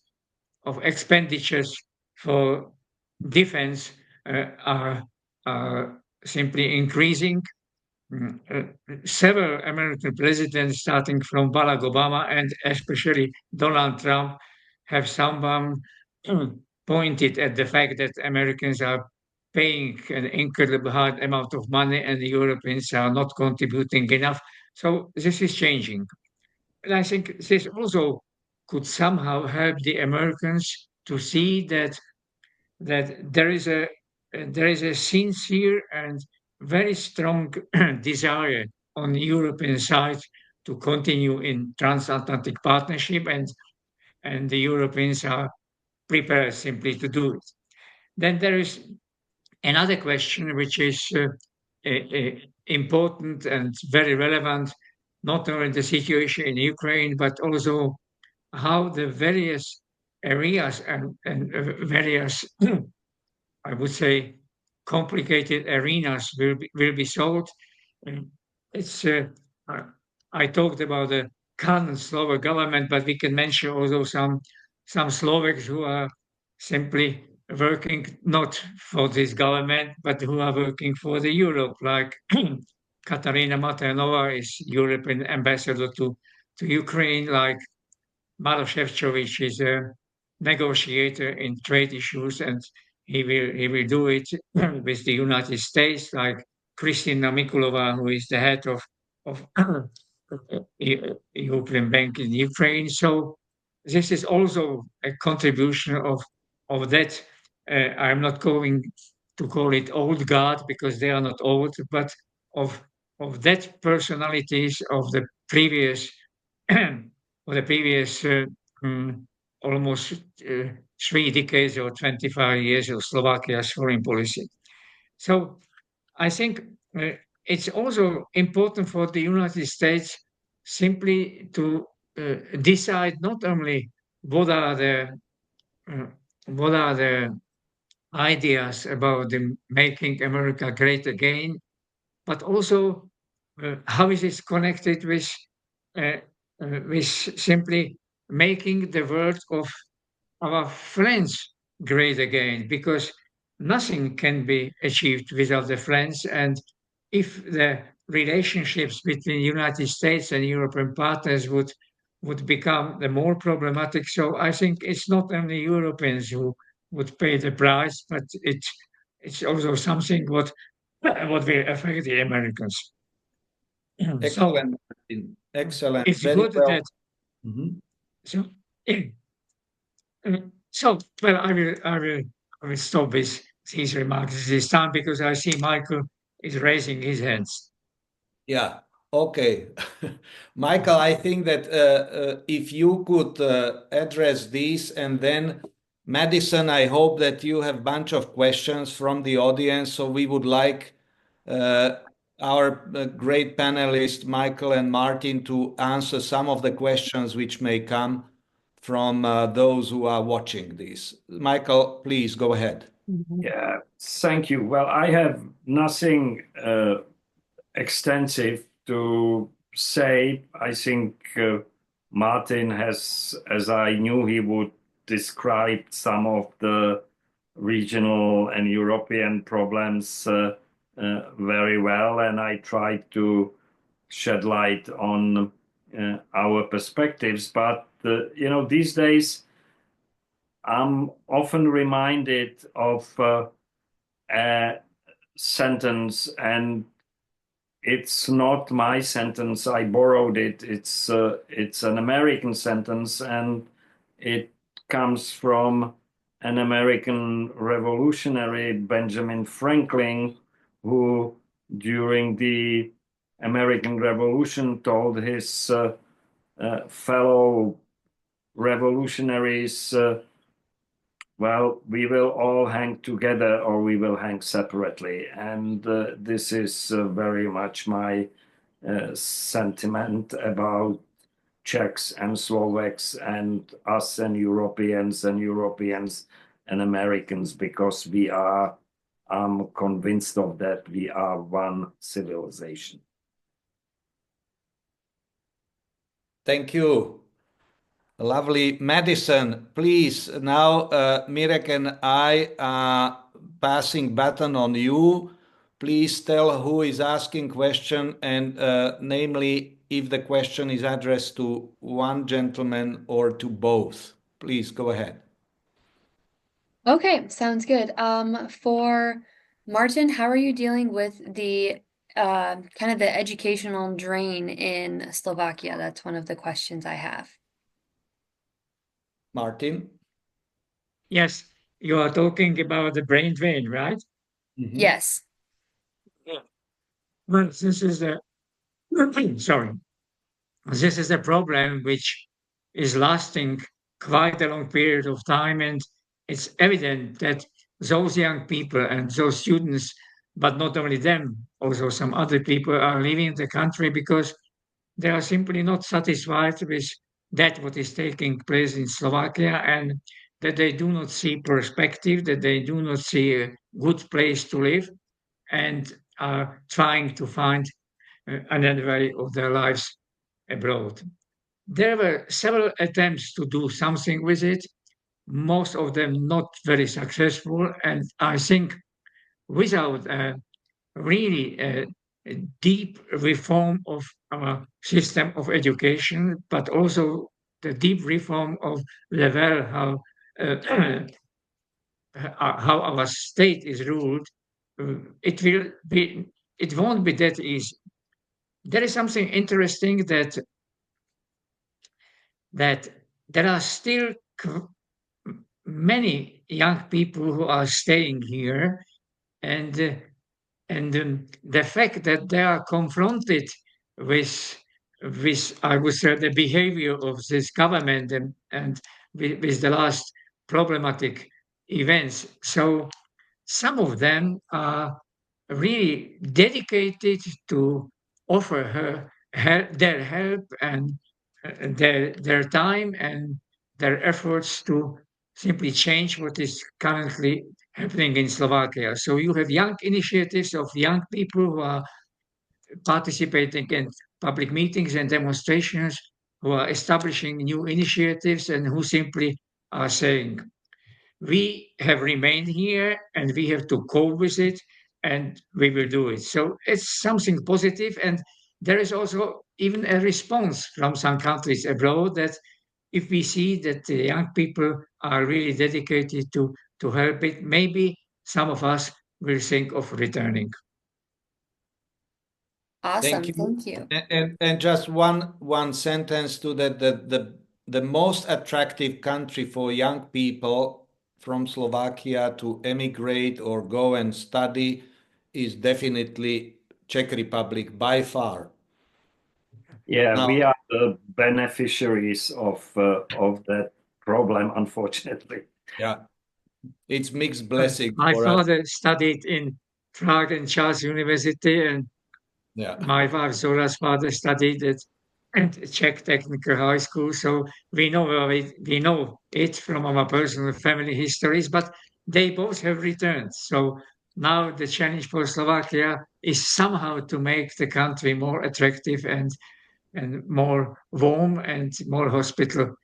S5: expenditures for defense are simply increasing. Several American presidents, starting from Barack Obama and especially Donald Trump, have someone pointed at the fact that Americans are paying an incredible high amount of money and the Europeans are not contributing enough. So this is changing. And I think this also could somehow help the Americans to see that there is a sincere and very strong desire on the European side to continue in transatlantic partnership, and the Europeans are prepared simply to do it. Then there is another question which is important and very relevant, not only the situation in Ukraine, but also how the various areas and various, I would say, complicated arenas will be solved. It's I talked about the current Slovak government, but we can mention also some Slovaks who are simply working not for this government, but who are working for the Europe, like Katarina Maternova is European ambassador to Ukraine, like Maroš Šefčovič is a negotiator in trade issues, and he will do it with the United States, like Kristina Mikulova, who is the head of European Bank in Ukraine. So this is also a contribution of that. I'm not going to call it old guard because they are not old, but of that personalities of the previous almost 3 decades or 25 years of Slovakia's foreign policy. So I think it's also important for the United States simply to decide not only what are the ideas about making America great again, but also how is it connected with simply making the world of our friends great again, because nothing can be achieved without the friends. And if the relationships between the United States and European partners would become the more problematic, so I think it's not only Europeans who would pay the price, but it's also something what will affect the Americans.
S4: Excellent. Excellent.
S5: It's
S4: Very
S5: good
S4: well.
S5: that. So well, I will stop with these remarks this time because I see Michael is raising his hands.
S4: Yeah. Okay. Michael, I think that if you could address these, and then Madison, I hope that you have a bunch of questions from the audience. So we would like our great panelists, Michael and Martin, to answer some of the questions which may come from those who are watching this. Michael, please go ahead.
S6: Yeah, thank you. Well, I have nothing extensive to say. I think Martin has, as I knew he would, describe some of the regional and European problems very well, and I tried to shed light on our perspectives. But these days I'm often reminded of a sentence, and it's not my sentence. I borrowed it. It's an American sentence, and it comes from an American revolutionary, Benjamin Franklin, who during the American Revolution told his fellow revolutionaries, well, we will all hang together or we will hang separately. And this is very much my sentiment about Czechs and Slovaks and us and Europeans and Americans, because I'm convinced of that, we are one civilization.
S4: Thank you. Lovely. Madison, please, now Mirek and I are passing baton on you. Please tell who is asking question, and namely if the question is addressed to one gentleman or to both. Please go ahead.
S1: Okay, sounds good. For Martin, how are you dealing with the kind of the educational drain in Slovakia? That's one of the questions I have.
S4: Martin?
S5: Yes, you are talking about the brain drain, right?
S4: Mm-hmm.
S1: Yes.
S5: Well, this is a sorry. This is a problem which is lasting quite a long period of time, and it's evident that those young people and those students, but not only them, also some other people are leaving the country because they are simply not satisfied with that what is taking place in Slovakia, and that they do not see perspective, that they do not see a good place to live, and are trying to find another way of their lives abroad. There were several attempts to do something with it, most of them not very successful, and I think without really a deep reform of our system of education, but also the deep reform of the way how our state is ruled, it won't be that easy. There is something interesting that there are still many young people who are staying here, and the fact that they are confronted with I would say the behavior of this government and with the last problematic events. So some of them are really dedicated to offer their help and their time and their efforts to simply change what is currently happening in Slovakia. So you have young initiatives of young people who are participating in public meetings and demonstrations, who are establishing new initiatives, and who simply are saying, we have remained here and we have to cope with it and we will do it. So it's something positive, and there is also even a response from some countries abroad that if we see that the young people are really dedicated to help it, maybe some of us will think of returning.
S1: Awesome.
S4: Thank you.
S1: Thank you.
S4: And just one sentence to that, the most attractive country for young people from Slovakia to emigrate or go and study is definitely Czech Republic by far.
S6: Yeah,
S4: Now,
S6: we are the beneficiaries of that problem, unfortunately.
S4: yeah, it's mixed blessing
S5: My
S4: for us.
S5: father studied in Prague and Charles University, and
S4: Yeah.
S5: my wife Zora's father studied at Czech Technical High School. So we know it from our personal family histories, but they both have returned. So now the challenge for Slovakia is somehow to make the country more attractive and more warm and more hospitable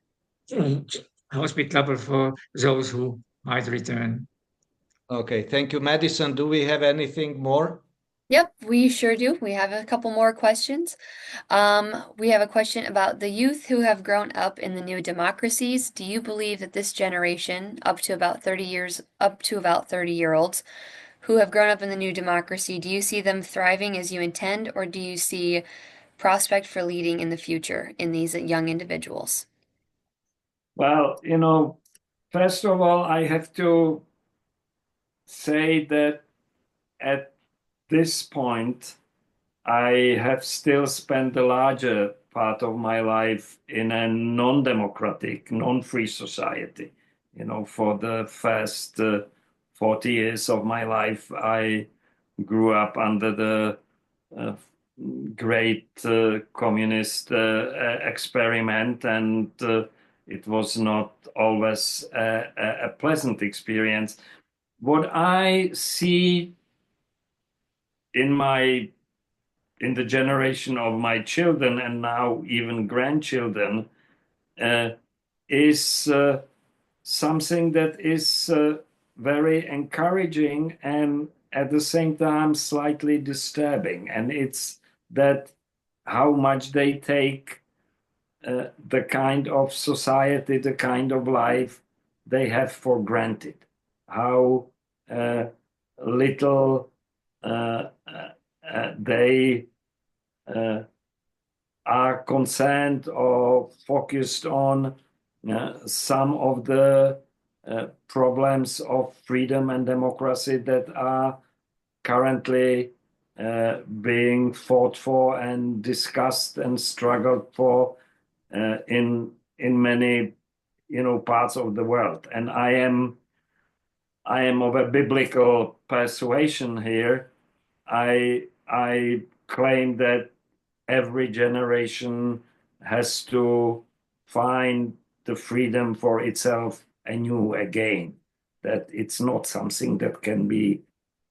S5: for those who might return.
S4: Okay, thank you, Madison. Do we have anything more?
S1: Yep, we sure do. We have a couple more questions. We have a question about the youth who have grown up in the new democracies. Do you believe that this generation, up to about 30-year-olds who have grown up in the new democracy, do you see them thriving as you intend, or do you see prospect for leading in the future in these young individuals?
S6: Well, First of all, I have to say that at this point, I have still spent the larger part of my life in a non-democratic, non-free society. For the first 40 years of my life, I grew up under the great communist experiment, and it was not always a pleasant experience. What I see in the generation of my children and now even grandchildren is something that is very encouraging and at the same time slightly disturbing. And it's that how much they take the kind of society, the kind of life they have for granted, how little they are concerned or focused on some of the problems of freedom and democracy that are currently being fought for and discussed and struggled for in many parts of the world. And I am of a biblical persuasion here. I claim that every generation has to find the freedom for itself anew again, that it's not something that can be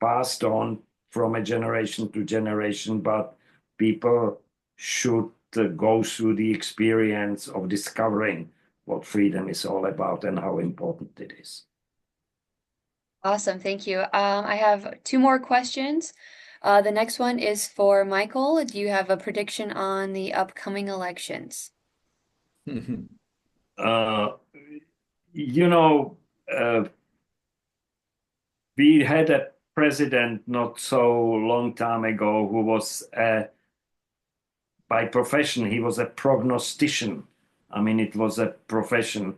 S6: passed on from a generation to generation, but people should go through the experience of discovering what freedom is all about and how important it is.
S1: Awesome, thank you. I have two more questions. The next one is for Michael. Do you have a prediction on the upcoming elections?
S6: We had a president not so long time ago who was, by profession, he was a prognostician. I mean, it was a profession.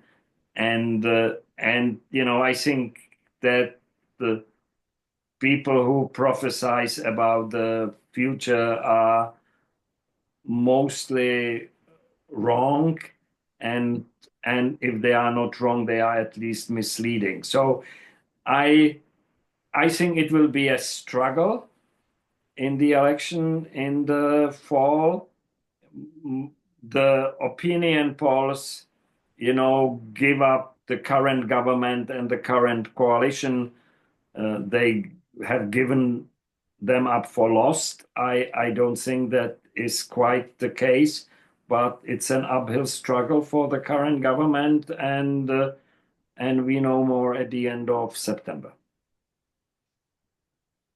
S6: And I think that the people who prophesize about the future are mostly wrong, and if they are not wrong, they are at least misleading. So I think it will be a struggle in the election in the fall. The opinion polls, give up the current government and the current coalition. They have given them up for lost. I don't think that is quite the case, but it's an uphill struggle for the current government, and we know more at the end of September.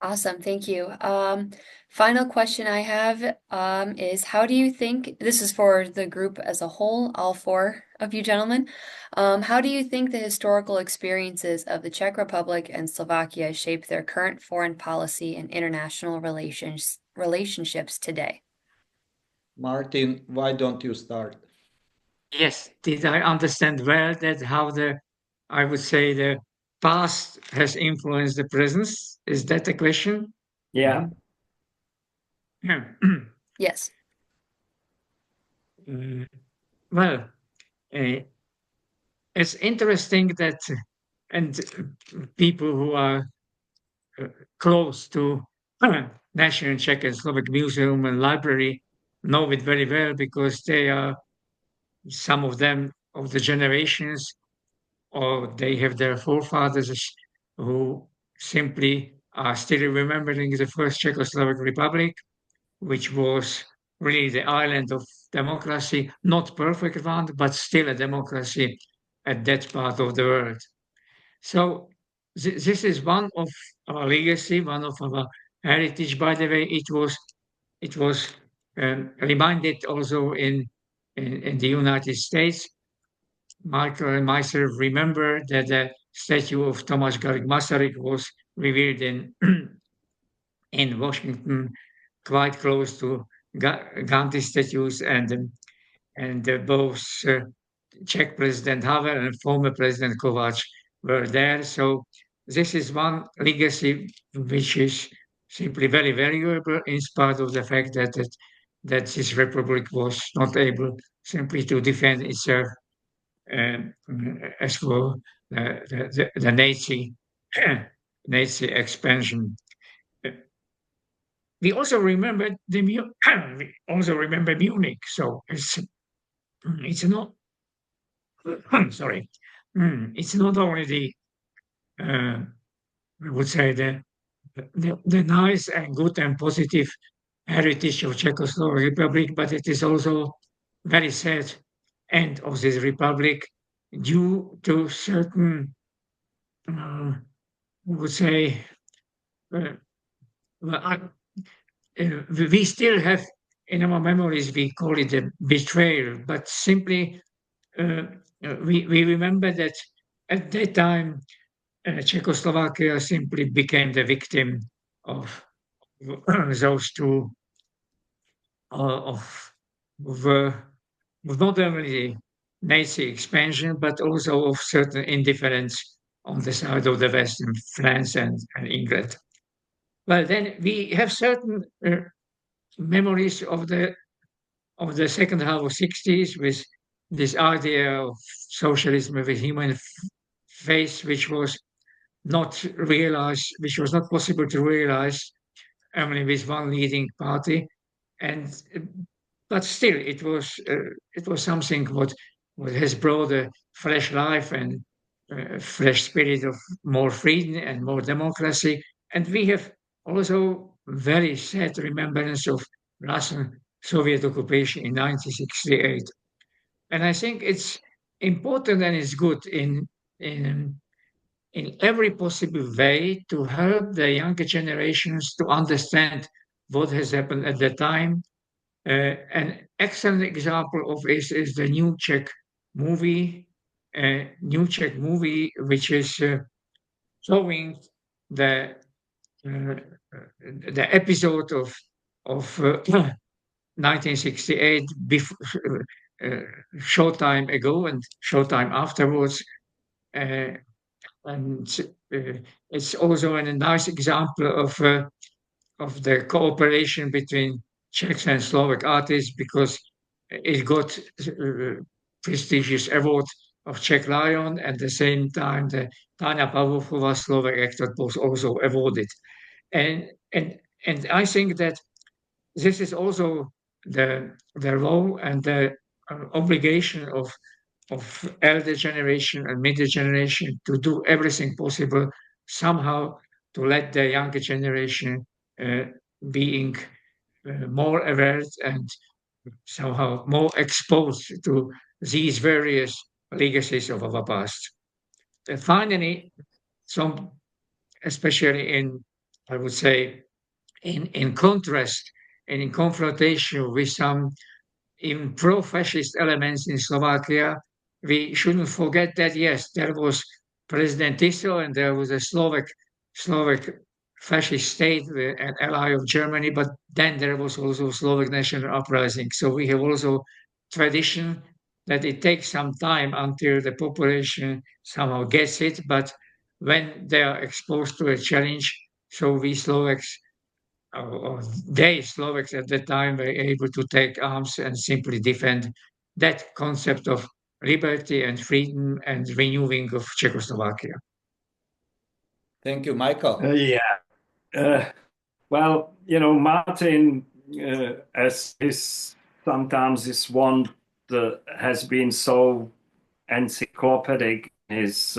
S1: Awesome, thank you. Final question I have is, how do you think, this is for the group as a whole, all four of you gentlemen, how do you think the historical experiences of the Czech Republic and Slovakia shape their current foreign policy and international relationships today?
S4: Martin, why don't you start?
S5: Yes, did I understand well that how I would say the past has influenced the present? Is that the question?
S6: Yeah.
S5: Yeah.
S1: Yes.
S5: Well, it's interesting that, and people who are close to National Czech and Slovak Museum and Library know it very well, because they are, some of them, of the generations, or they have their forefathers who simply are still remembering the first Czechoslovak Republic, which was really the island of democracy, not perfect one, but still a democracy at that part of the world. So this is one of our legacy, one of our heritage. By the way, it was reminded also in the United States. Michael and myself remember that the statue of Tomáš Garrigue Masaryk was revealed in Washington, quite close to Gandhi statues, and both Czech President Havel and former President Kovács were there. So this is one legacy which is simply very valuable in spite of the fact that this republic was not able simply to defend itself as for the Nazi expansion. We also remember Munich. So it's not. Sorry, it's not only the I would say the nice and good and positive heritage of Czechoslovak Republic, but it is also very sad end of this republic due to certain, I would say, we still have in our memories, we call it a betrayal, but simply we remember that at that time, Czechoslovakia simply became the victim of those two, of not only Nazi expansion, but also of certain indifference on the side of the West in France and England. Well, then we have certain memories of the second half of 60s with this idea of socialism with a human face, which was not realized, which was not possible to realize only with one leading party, but still it was something what has brought a fresh life and fresh spirit of more freedom and more democracy. And we have also very sad remembrance of Russian Soviet occupation in 1968. And I think it's important and it's good in every possible way to help the younger generations to understand what has happened at the time. An excellent example of this is the new Czech movie, which is showing the episode of 1968 short time ago and short time afterwards. And it's also a nice example of the cooperation between Czech and Slovak artists, because it got prestigious award of Czech Lion. At the same time, the Tania Pavlovova Slovak actor was also awarded. And I think that this is also the role and the obligation of elder generation and middle generation to do everything possible somehow to let the younger generation being more aware and somehow more exposed to these various legacies of our past. And finally, some, especially in, I would say, in contrast and in confrontation with some even pro-fascist elements in Slovakia, we shouldn't forget that, yes, there was President Tiso and there was a Slovak fascist state, an ally of Germany, but then there was also Slovak national uprising. So we have also tradition that it takes some time until the population somehow gets it, but when they are exposed to a challenge, so we Slovaks, or they Slovaks at the time, were able to take arms and simply defend that concept of liberty and freedom and renewing of Czechoslovakia.
S4: Thank you, Michael.
S6: Well, Martin, as sometimes is one that has been so encyclopedic in his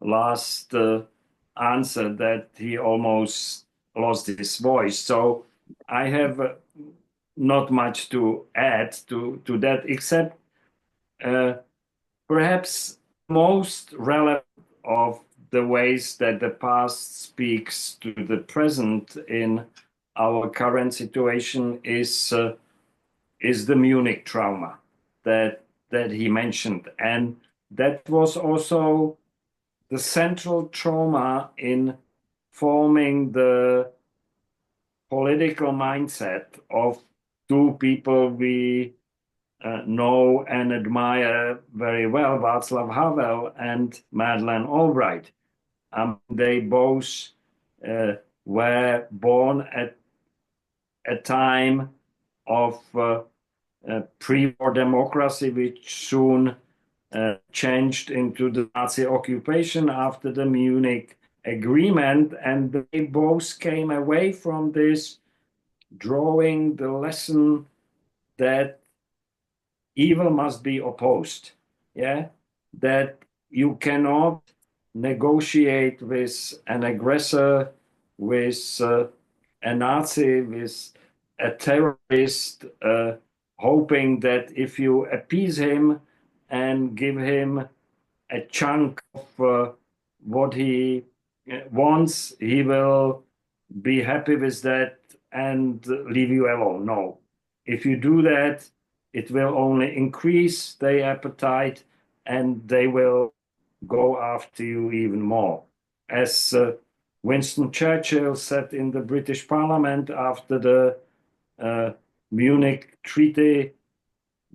S6: last answer that he almost lost his voice. So I have not much to add to that, except perhaps most relevant of the ways that the past speaks to the present in our current situation is the Munich trauma that he mentioned. And that was also the central trauma in forming the political mindset of two people we know and admire very well, Václav Havel and Madeleine Albright. They both were born at a time of pre-war democracy, which soon changed into the Nazi occupation after the Munich Agreement, and they both came away from this drawing the lesson that evil must be opposed, that you cannot negotiate with an aggressor, with a Nazi, with a terrorist, hoping that if you appease him and give him a chunk of what he wants, he will be happy with that and leave you alone. No. If you do that, it will only increase their appetite and they will go after you even more. As Winston Churchill said in the British Parliament after the Munich Treaty,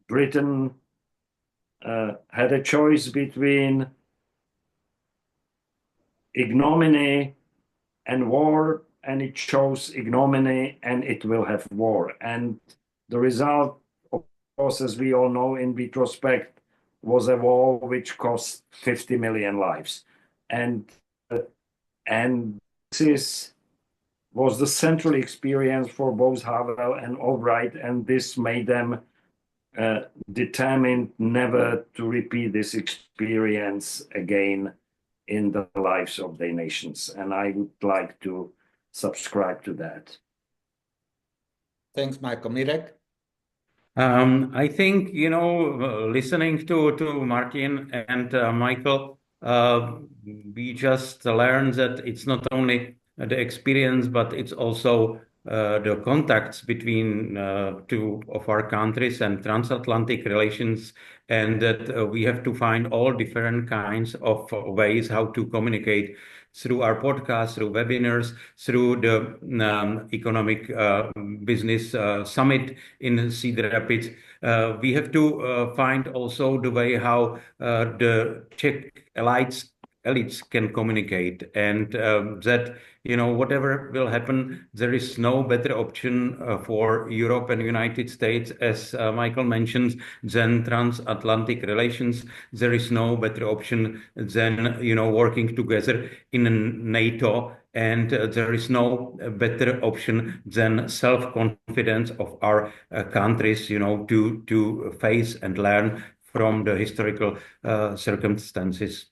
S6: Britain had a choice between ignominy and war, and it chose ignominy and it will have war. And the result, of course, as we all know in retrospect, was a war which cost 50 million lives. And this was the central experience for both Havel and Albright, and this made them determined never to repeat this experience again in the lives of their nations. And I would like to subscribe to that.
S4: Thanks, Michael. Mirek?
S3: I think, listening to Martin and Michael, we just learned that it's not only the experience, but it's also the contacts between two of our countries and transatlantic relations, and that we have to find all different kinds of ways how to communicate through our podcast, through webinars, through the economic business summit in Cedar Rapids. We have to find also the way how the Czech elites can communicate, and that whatever will happen, there is no better option for Europe and United States, as Michael mentioned, than transatlantic relations. There is no better option than working together in NATO, and there is no better option than self-confidence of our countries, to face and learn from the historical circumstances.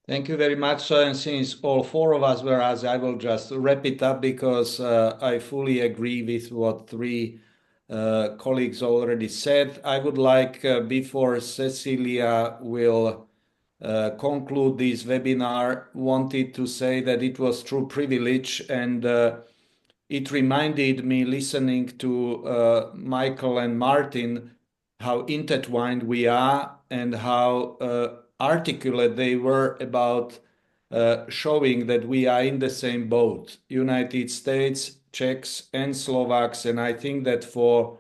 S4: Thank you very much. And since all four of us were asked, I will just wrap it up because I fully agree with what three colleagues already said. I would like, before Cecilia will conclude this webinar, wanted to say that it was true privilege, and it reminded me, listening to Michael and Martin, how intertwined we are and how articulate they were about showing that we are in the same boat, United States, Czechs and Slovaks. And I think that for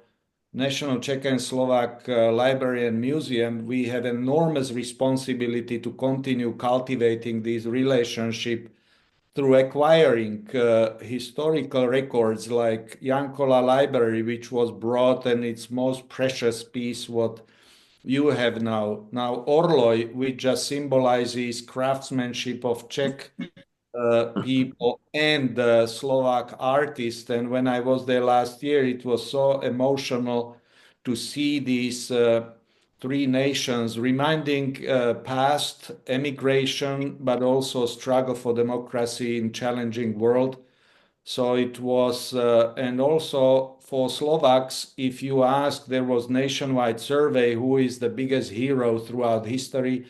S4: National Czech and Slovak Library and Museum, we have enormous responsibility to continue cultivating this relationship through acquiring historical records like Jankola Library, which was brought, and its most precious piece, what you have now. Now, Orloj, which just symbolizes craftsmanship of Czech people and Slovak artists. And when I was there last year, it was so emotional to see these three nations reminding past emigration, but also struggle for democracy in challenging world. So it was, and also for Slovaks, if you ask, there was nationwide survey, who is the biggest hero throughout history,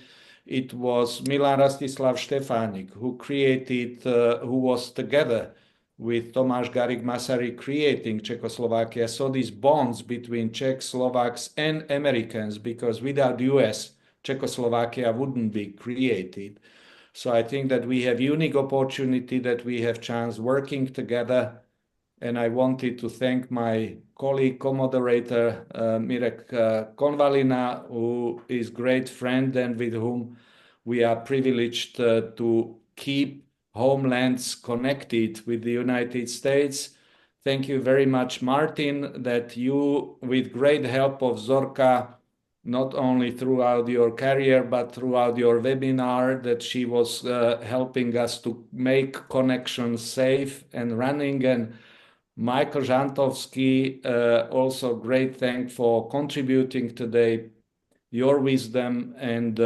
S4: it was Milan Rastislav Štefánik, who created, who was together with Tomáš Garrigue Masaryk creating Czechoslovakia. So these bonds between Czech, Slovaks and Americans, because without US, Czechoslovakia wouldn't be created. So I think that we have unique opportunity, that we have chance working together and I wanted to thank my colleague, co-moderator, Mirek Konvalina, who is great friend and with whom we are privileged to keep Homelands connected with the United States. Thank you very much, Martin, that you, with great help of Zorka, not only throughout your career, but throughout your webinar, that she was helping us to make connections safe and running. And Michael Žantovský, also great thank for contributing today, your wisdom. And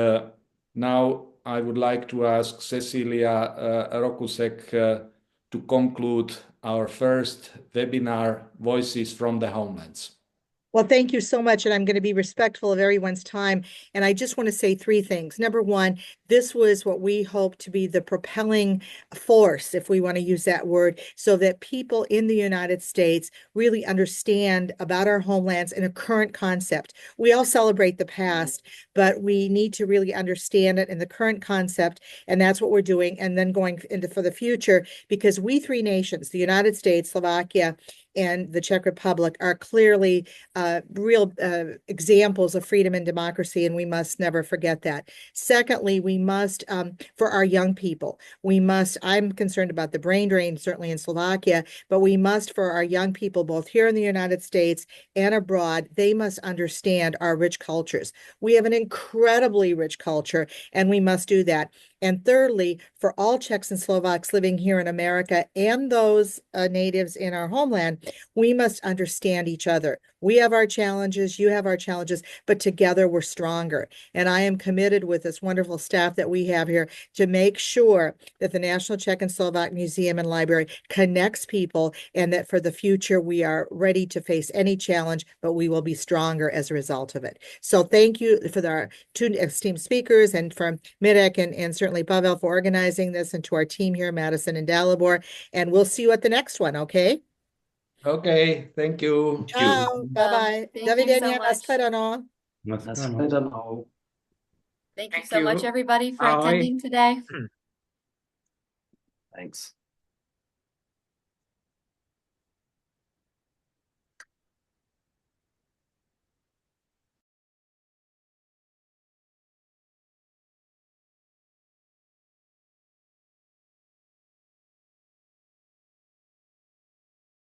S4: now I would like to ask Cecilia Rokusek to conclude our first webinar, Voices from the Homelands.
S2: Well, thank you so much. And I'm going to be respectful of everyone's time. And I just want to say three things. Number one, this was what we hope to be the propelling force, if we want to use that word, so that people in the United States really understand about our homelands in a current concept. We all celebrate the past, but we need to really understand it in the current concept. And that's what we're doing. And then going into for the future, because we three nations, the United States, Slovakia, and the Czech Republic are clearly real examples of freedom and democracy, and we must never forget that. Secondly, we must, for our young people, I'm concerned about the brain drain, certainly in Slovakia, but we must, for our young people, both here in the United States and abroad, they must understand our rich cultures. We have an incredibly rich culture, and we must do that. And thirdly, for all Czechs and Slovaks living here in America and those natives in our homeland, we must understand each other. We have our challenges, you have our challenges, but together we're stronger. And I am committed with this wonderful staff that we have here to make sure that the National Czech and Slovak Museum and Library connects people, and that for the future we are ready to face any challenge, but we will be stronger as a result of it. So thank you for our two esteemed speakers, and from Mirek and certainly Pavel for organizing this, and to our team here, Madison and Dalibor. And we'll see you at the next one, okay?
S4: Okay, thank you.
S2: Ciao, bye-bye.
S1: Thank you so
S2: Dovidenia,
S1: much.
S2: nashledanou.
S1: Thank you so much, everybody, for
S5: Ahoj.
S1: attending today.
S6: Thanks.